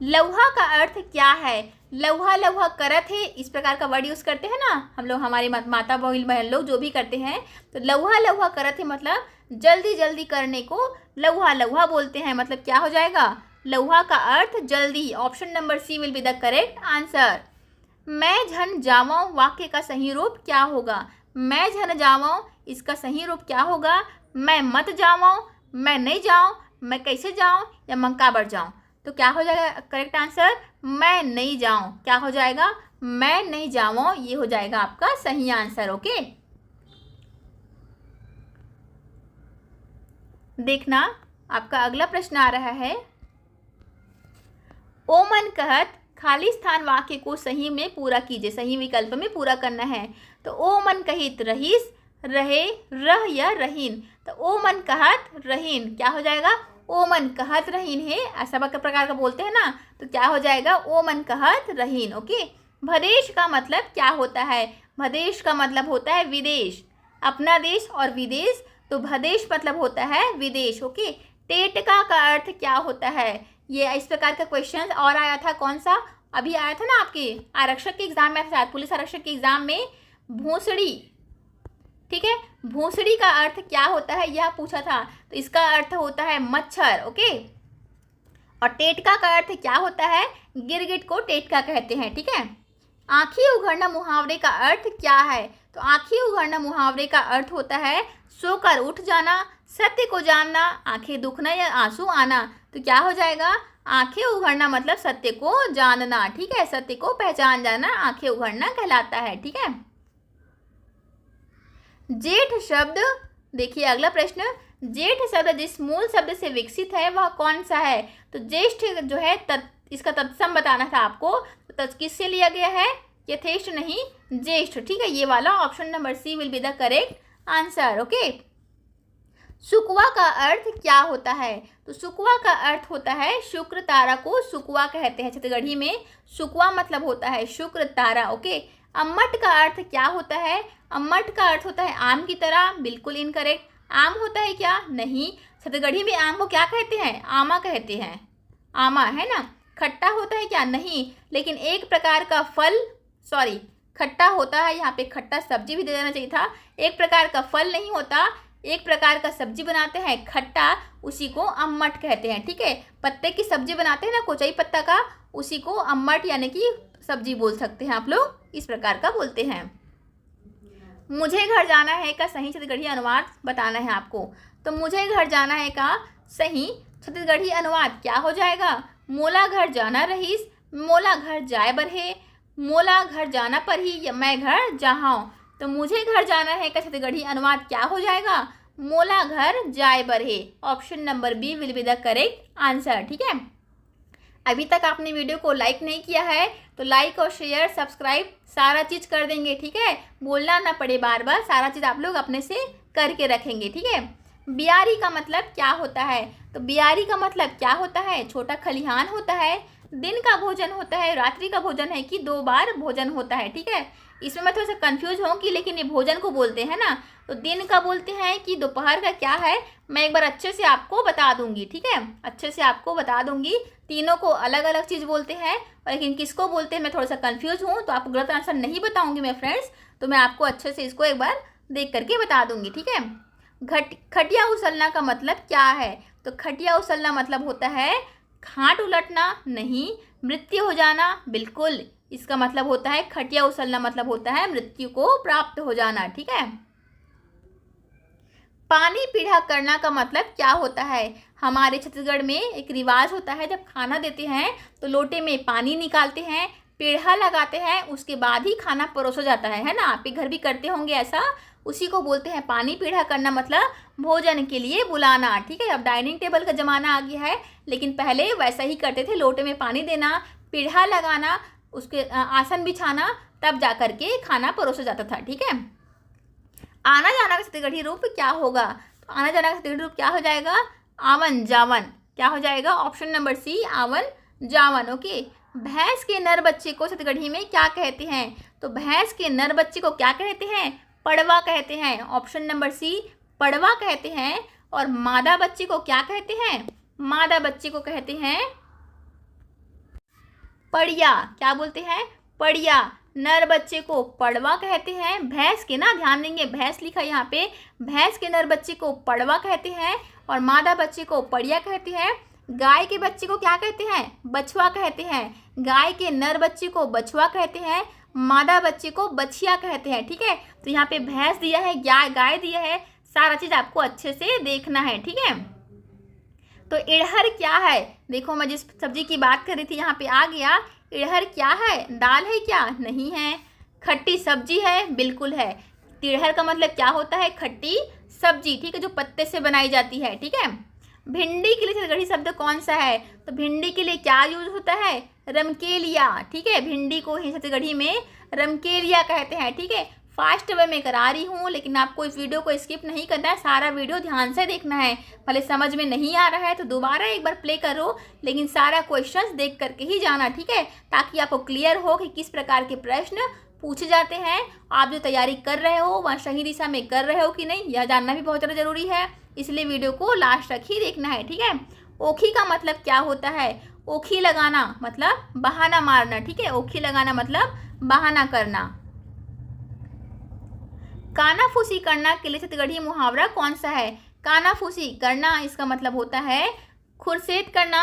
लौहा का अर्थ क्या है, लौहा लौहा करत है, इस प्रकार का वर्ड यूज़ करते हैं ना हम लोग, हमारी माता बहन लोग जो भी करते हैं। तो लौहा लौहा करत है मतलब जल्दी जल्दी करने को लौहा लौहा बोलते हैं, मतलब क्या हो जाएगा, लौहा का अर्थ जल्दी। Option number C will be the correct answer. मैं झन जावाऊँ वाक्य का सही रूप क्या होगा, मैं झन जावाऊँ इसका सही रूप क्या होगा, मैं मत जावाऊँ, मैं नहीं जाऊँ, मैं कैसे जाऊँ, या मंकाबर जाऊँ। तो क्या हो जाएगा करेक्ट आंसर, मैं नहीं जाऊँ, क्या हो जाएगा, मैं नहीं जाऊँ, ये हो जाएगा आपका सही आंसर। ओके, देखना आपका अगला प्रश्न आ रहा है। ओ मन कहत खाली स्थान वाक्य को सही में पूरा कीजिए, सही विकल्प में पूरा करना है। तो ओ मन कहित रहीस, रहे, रह या रहीन। तो ओ मन कहत रहीन, क्या हो जाएगा, ओ मन कहत रहीन है, ऐसा प्रकार का बोलते हैं ना, तो क्या हो जाएगा, ओ मन कहत रहीन। ओके, भदेश का मतलब क्या होता है, भदेश का मतलब होता है विदेश, अपना देश और विदेश, तो भदेश मतलब होता है विदेश। ओके, टेटका का अर्थ क्या होता है, ये इस प्रकार का क्वेश्चन और आया था, कौन सा, अभी आया था ना आपके आरक्षक के एग्जाम में, शायद पुलिस आरक्षक के एग्जाम में, भूसड़ी, ठीक है, भूसड़ी का अर्थ क्या होता है यह पूछा था, तो इसका अर्थ होता है मच्छर। ओके, और टेटका का अर्थ क्या होता है, गिरगिट को टेटका कहते हैं, ठीक है। आंखें उघड़ना मुहावरे का अर्थ क्या है, तो आंखें उघड़ना मुहावरे का अर्थ होता है सोकर उठ जाना, सत्य को जानना, आंखें दुखना या आंसू आना। तो क्या हो जाएगा, आंखें उघड़ना मतलब सत्य को जानना, ठीक है, सत्य को पहचान जाना आंखें उघड़ना कहलाता है, ठीक है। जेठ शब्द, देखिए अगला प्रश्न, जेठ शब्द जिस मूल शब्द से विकसित है वह कौन सा है। तो ज्येष्ठ जो है इसका तत्सम बताना था आपको, तो किससे लिया गया है, यथेष्ट नहीं ज्येष्ठ, ठीक है, ये वाला option number C will be the correct answer. Okay, सुकवा का अर्थ क्या होता है, तो सुकवा का अर्थ होता है शुक्र तारा को सुकवा कहते हैं, छत्तीसगढ़ी में सुकवा मतलब होता है शुक्र तारा। ओके, अम्मट का अर्थ क्या होता है, अम्मट का अर्थ होता है आम की तरह, बिल्कुल इनकरेक्ट। आम होता है क्या, नहीं, छत्तीसगढ़ी में आम को क्या कहते हैं, आमा कहते हैं, आमा है ना। खट्टा होता है क्या, नहीं, लेकिन एक प्रकार का फल, सॉरी खट्टा होता है, यहाँ पे खट्टा सब्जी भी दे देना चाहिए था, एक प्रकार का फल नहीं होता, एक प्रकार का सब्जी बनाते हैं खट्टा, उसी को अम्मट कहते हैं, ठीक है। पत्ते की सब्जी बनाते हैं ना, कोचाई पत्ता का, उसी को अम्मट यानी कि सब्जी बोल सकते हैं आप लोग, इस प्रकार का बोलते हैं। मुझे घर जाना है का सही छत्तीसगढ़ी अनुवाद बताना है आपको। तो मुझे घर जाना है का सही छत्तीसगढ़ी अनुवाद क्या हो जाएगा, मोला घर जाना रहीस, मोला घर जाए बर है, मोला घर जाना पर ही, या मैं घर जाऊँ। तो मुझे घर जाना है का छत्तीसगढ़ी अनुवाद क्या हो जाएगा, मोला घर जाए बर है। Option number B will be the correct answer, ठीक है। अभी तक आपने वीडियो को लाइक नहीं किया है तो लाइक और शेयर सब्सक्राइब सारा चीज़ कर देंगे, ठीक है, बोलना ना पड़े बार बार, सारा चीज़ आप लोग अपने से करके रखेंगे, ठीक है। बियारी का मतलब क्या होता है, तो बियारी का मतलब क्या होता है, छोटा खलिहान होता है, दिन का भोजन होता है, रात्रि का भोजन है कि 2 बार भोजन होता है, ठीक है। इसमें मैं थोड़ा सा कन्फ्यूज होंगी, लेकिन ये भोजन को बोलते हैं ना, तो दिन का बोलते हैं कि दोपहर का क्या है, मैं एक बार अच्छे से आपको बता दूंगी, ठीक है, अच्छे से आपको बता दूंगी। तीनों को अलग अलग चीज़ बोलते हैं, और लेकिन किसको बोलते हैं मैं थोड़ा सा कन्फ्यूज हूँ, तो आपको गलत आंसर नहीं बताऊंगी मैं फ्रेंड्स, तो मैं आपको अच्छे से इसको एक बार देख करके बता दूंगी, ठीक है। खटिया उछलना का मतलब क्या है, तो खटिया उछलना मतलब होता है खाट उलटना, नहीं, मृत्यु हो जाना, बिल्कुल, इसका मतलब होता है खटिया उछलना मतलब होता है मृत्यु को प्राप्त हो जाना, ठीक है। पानी पीढ़ा करना का मतलब क्या होता है? हमारे छत्तीसगढ़ में एक रिवाज होता है, जब खाना देते हैं तो लोटे में पानी निकालते हैं, पीढ़ा लगाते हैं, उसके बाद ही खाना परोसा जाता है ना? आपके घर भी करते होंगे ऐसा। उसी को बोलते हैं पानी पीढ़ा करना, मतलब भोजन के लिए बुलाना। ठीक है, अब डाइनिंग टेबल का ज़माना आ गया है, लेकिन पहले वैसा ही करते थे, लोटे में पानी देना, पीढ़ा लगाना, उसके आसन बिछाना, तब जा कर के खाना परोसा जाता था। ठीक है, आना जाना का छत्तीसगढ़ी रूप क्या होगा? तो आना जाना का छत्तीसगढ़ी रूप क्या हो जाएगा? आवन जावन। क्या हो जाएगा? ऑप्शन नंबर सी, आवन जावन। ओके, भैंस के नर बच्चे को छत्तीसगढ़ी में क्या कहते हैं? तो भैंस के नर बच्चे को क्या कहते हैं? पड़वा कहते हैं। ऑप्शन नंबर सी, पड़वा कहते हैं। और मादा बच्चे को क्या कहते हैं? मादा बच्चे को कहते हैं पड़िया। क्या बोलते हैं? पड़िया। नर बच्चे को पड़वा कहते हैं। भैंस के ना, ध्यान देंगे, भैंस लिखा यहाँ पे, भैंस के नर बच्चे को पड़वा कहते हैं और मादा बच्चे को पड़िया कहते हैं। गाय के बच्चे को क्या कहते हैं? बछवा कहते हैं। गाय के नर बच्चे को बछवा कहते हैं, मादा बच्चे को बछिया कहते हैं। ठीक है, तो यहाँ पे भैंस दिया है, गाय दिया है, सारा चीज आपको अच्छे से देखना है। ठीक है, तो इड़हर क्या है? देखो, मैं जिस सब्जी की बात कर रही थी यहाँ पे आ गया। इड़हर क्या है? दाल है क्या? नहीं है। खट्टी सब्जी है? बिल्कुल है। इड़हर का मतलब क्या होता है? खट्टी सब्जी। ठीक है, जो पत्ते से बनाई जाती है। ठीक है, भिंडी के लिए छत्तीसगढ़ी शब्द कौन सा है? तो भिंडी के लिए क्या यूज होता है? रमकेलिया। ठीक है, भिंडी को ही छत्तीसगढ़ी में रमकेलिया कहते हैं। ठीक है, फास्ट वे में करा रही हूँ, लेकिन आपको इस वीडियो को स्किप नहीं करना है, सारा वीडियो ध्यान से देखना है। भले समझ में नहीं आ रहा है तो दोबारा एक बार प्ले करो, लेकिन सारा क्वेश्चंस देख करके ही जाना। ठीक है, ताकि आपको क्लियर हो कि किस प्रकार के प्रश्न पूछे जाते हैं। आप जो तैयारी कर रहे हो वह सही दिशा में कर रहे हो कि नहीं, यह जानना भी बहुत ज़्यादा जरूरी है, इसलिए वीडियो को लास्ट तक ही देखना है। ठीक है, ओखी का मतलब क्या होता है? ओखी लगाना मतलब बहाना मारना। ठीक है, ओखी लगाना मतलब बहाना करना। कानाफूसी करना के लिए छत्तीसगढ़ी मुहावरा कौन सा है? कानाफूसी करना, इसका मतलब होता है खुरसेत करना,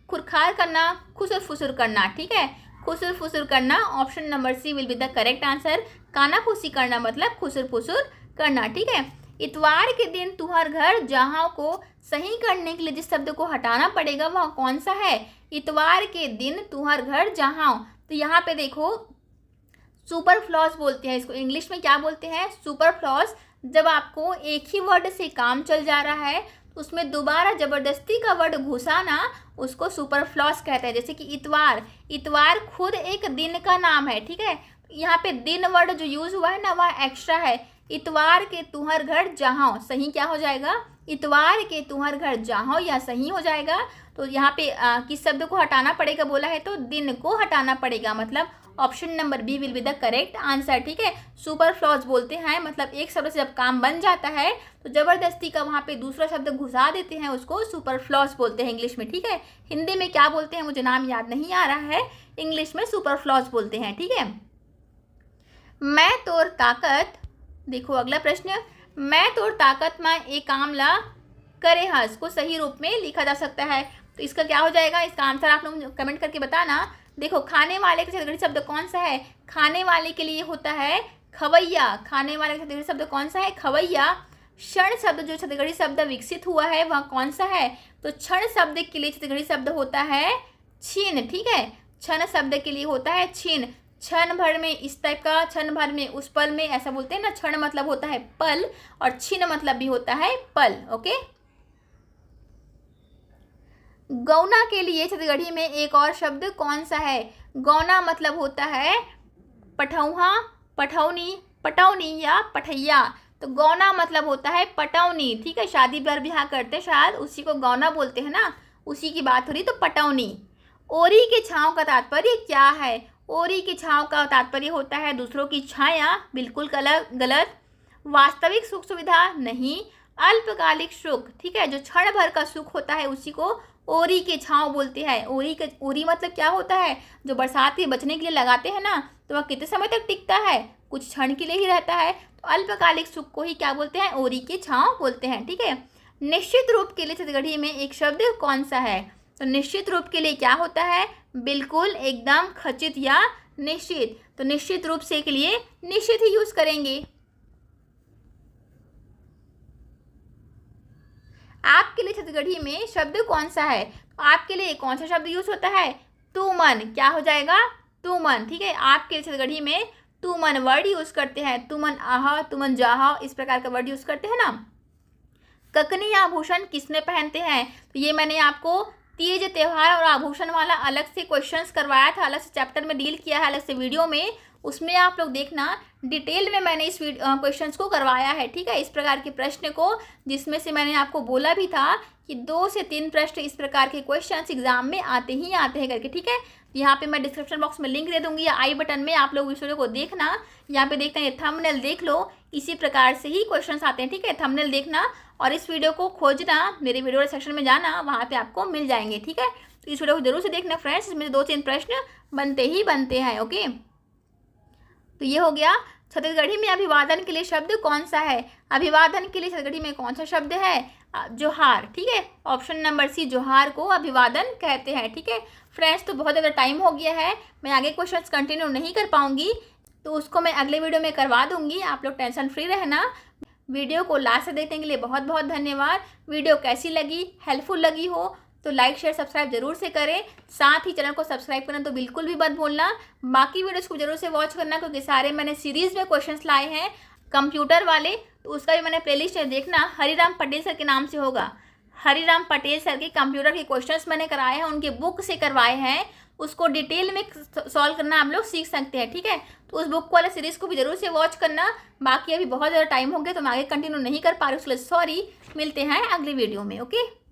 खुरखार करना, खुसुर फुसुर करना। ठीक है, खुसुर फुसुर करना। Option number C will be the correct answer. कानाफूसी करना मतलब खुसुर फुसुर करना। ठीक है, इतवार के दिन तुहर घर जहाँ को सही करने के लिए जिस शब्द को हटाना पड़ेगा वह कौन सा है? इतवार के दिन तुहर घर जहाँ। तो यहाँ पे देखो, सुपरफ्लॉस बोलते हैं इसको, इंग्लिश में क्या बोलते हैं? सुपरफ्लॉस। जब आपको एक ही वर्ड से काम चल जा रहा है तो उसमें दोबारा जबरदस्ती का वर्ड घुसाना, उसको सुपरफ्लॉस कहते हैं। जैसे कि इतवार, इतवार खुद एक दिन का नाम है। ठीक है, यहाँ पे दिन वर्ड जो यूज हुआ है ना वह एक्स्ट्रा है। इतवार के तुहर घर जहाँ, सही क्या हो जाएगा? इतवार के तुहर घर जहाँ, या सही हो जाएगा। तो यहाँ पे किस शब्द को हटाना पड़ेगा बोला है? तो दिन को हटाना पड़ेगा, मतलब option number B will be the correct answer. ठीक है, सुपरफ्लॉस बोलते हैं, मतलब एक शब्द से जब काम बन जाता है तो जबरदस्ती का वहाँ पे दूसरा शब्द घुसा देते हैं, उसको सुपरफ्लॉस बोलते हैं इंग्लिश में। ठीक है, हिंदी में क्या बोलते हैं मुझे नाम याद नहीं आ रहा है, इंग्लिश में सुपरफ्लॉस बोलते हैं। ठीक है, मैं तोर ताकत, देखो अगला प्रश्न, मैं तोर ताकत में एक आमला करे हंस को सही रूप में लिखा जा सकता है। तो इसका क्या हो जाएगा? इसका आंसर आप लोग कमेंट करके बताना। देखो, खाने वाले का छत्तीसगढ़ी शब्द कौन सा है? खाने वाले के लिए होता है खवैया। खाने वाले का छत्तीसगढ़ी शब्द कौन सा है? खवैया। क्षण शब्द जो छत्तीसगढ़ी शब्द विकसित हुआ है वह कौन सा है? तो क्षण शब्द के लिए छत्तीसगढ़ी शब्द होता है छीन। ठीक है, क्षण शब्द के लिए होता है छीन। क्षण भर में इस टाइप का, क्षण भर में उस पल में, ऐसा बोलते हैं ना। क्षण मतलब होता है पल और छीन मतलब भी होता है पल। ओके, गौना के लिए छत्तीसगढ़ी में एक और शब्द कौन सा है? गौना मतलब होता है पठौहा, पठौनी, पटौनी या पठैया। तो गौना मतलब होता है पटौनी। ठीक है, शादी ब्याह करते शायद उसी को गौना बोलते हैं ना, उसी की बात हो रही, तो पटौनी। ओरी के छांव का तात्पर्य क्या है? ओरी के छांव का तात्पर्य होता है दूसरों की छाया, बिल्कुल गलत। वास्तविक सुख सुविधा नहीं, अल्पकालिक सुख। ठीक है, जो क्षण भर का सुख होता है उसी को ओरी के छांव बोलते हैं। ओरी मतलब क्या होता है? जो बरसात के बचने के लिए लगाते हैं ना, तो वह कितने समय तक टिकता है? कुछ क्षण के लिए ही रहता है। तो अल्पकालिक सुख को ही क्या बोलते हैं? ओरी के छांव बोलते हैं। ठीक है, निश्चित रूप के लिए छत्तीसगढ़ी में एक शब्द कौन सा है? तो निश्चित रूप के लिए क्या होता है? बिल्कुल, एकदम, खचित या निश्चित। तो निश्चित रूप से के लिए निश्चित ही यूज करेंगे। आपके लिए छत्तीसगढ़ी में शब्द कौन सा है? तो आपके लिए कौन सा शब्द यूज होता है? तुमन। क्या हो जाएगा? तुमन। ठीक है, आपके लिए छत्तीसगढ़ी में तुमन वर्ड यूज करते हैं। तुमन आह, तुमन जाह, इस प्रकार का वर्ड यूज करते हैं ना। ककनी आभूषण किसमें पहनते हैं? तो ये मैंने आपको तीज त्योहार और आभूषण वाला अलग से क्वेश्चंस करवाया था, अलग से चैप्टर में डील किया है, अलग से वीडियो में, उसमें आप लोग देखना डिटेल में मैंने इस क्वेश्चंस को करवाया है। ठीक है, इस प्रकार के प्रश्न को, जिसमें से मैंने आपको बोला भी था कि 2 से 3 प्रश्न इस प्रकार के क्वेश्चंस एग्जाम में आते ही आते हैं करके। ठीक है, यहाँ पे मैं डिस्क्रिप्शन बॉक्स में लिंक दे दूंगी या आई बटन में, आप लोग इस वीडियो को देखना। यहाँ पे देखना, ये थंबनेल देख लो, इसी प्रकार से ही क्वेश्चंस आते हैं। ठीक है, थंबनेल देखना और इस वीडियो को खोजना, मेरे वीडियो सेक्शन में जाना, वहाँ पे आपको मिल जाएंगे। ठीक है, तो इस वीडियो को जरूर से देखना फ्रेंड्स, इसमें 2-3 प्रश्न बनते ही बनते हैं। ओके, तो ये हो गया छत्तीसगढ़ी में अभिवादन के लिए शब्द कौन सा है? अभिवादन के लिए छत्तीसगढ़ी में कौन सा शब्द है? जोहार। ठीक है, ऑप्शन नंबर सी, जोहार को अभिवादन कहते हैं। ठीक है फ्रेंड्स, तो बहुत ज़्यादा टाइम हो गया है, मैं आगे क्वेश्चंस कंटिन्यू नहीं कर पाऊंगी, तो उसको मैं अगले वीडियो में करवा दूंगी। आप लोग टेंशन फ्री रहना। वीडियो को लास्ट से देखने के लिए बहुत बहुत धन्यवाद। वीडियो कैसी लगी, हेल्पफुल लगी हो तो लाइक शेयर सब्सक्राइब जरूर से करें। साथ ही चैनल को सब्सक्राइब करना तो बिल्कुल भी मत भूलना। बाकी वीडियोस को जरूर से वॉच करना, क्योंकि सारे मैंने सीरीज में क्वेश्चंस लाए हैं कंप्यूटर वाले, तो उसका भी मैंने प्लेलिस्ट है, देखना। हरिराम पटेल सर के नाम से होगा। हरिराम पटेल सर के कंप्यूटर के क्वेश्चंस मैंने कराए हैं, उनके बुक से करवाए हैं, उसको डिटेल में सॉल्व करना आप लोग सीख सकते हैं। ठीक है, तो उस बुक वाला सीरीज को भी जरूर से वॉच करना। बाकी अभी बहुत ज़्यादा टाइम हो गया तो मैं आगे कंटिन्यू नहीं कर पा रही, उसके लिए सॉरी। मिलते हैं अगली वीडियो में। ओके।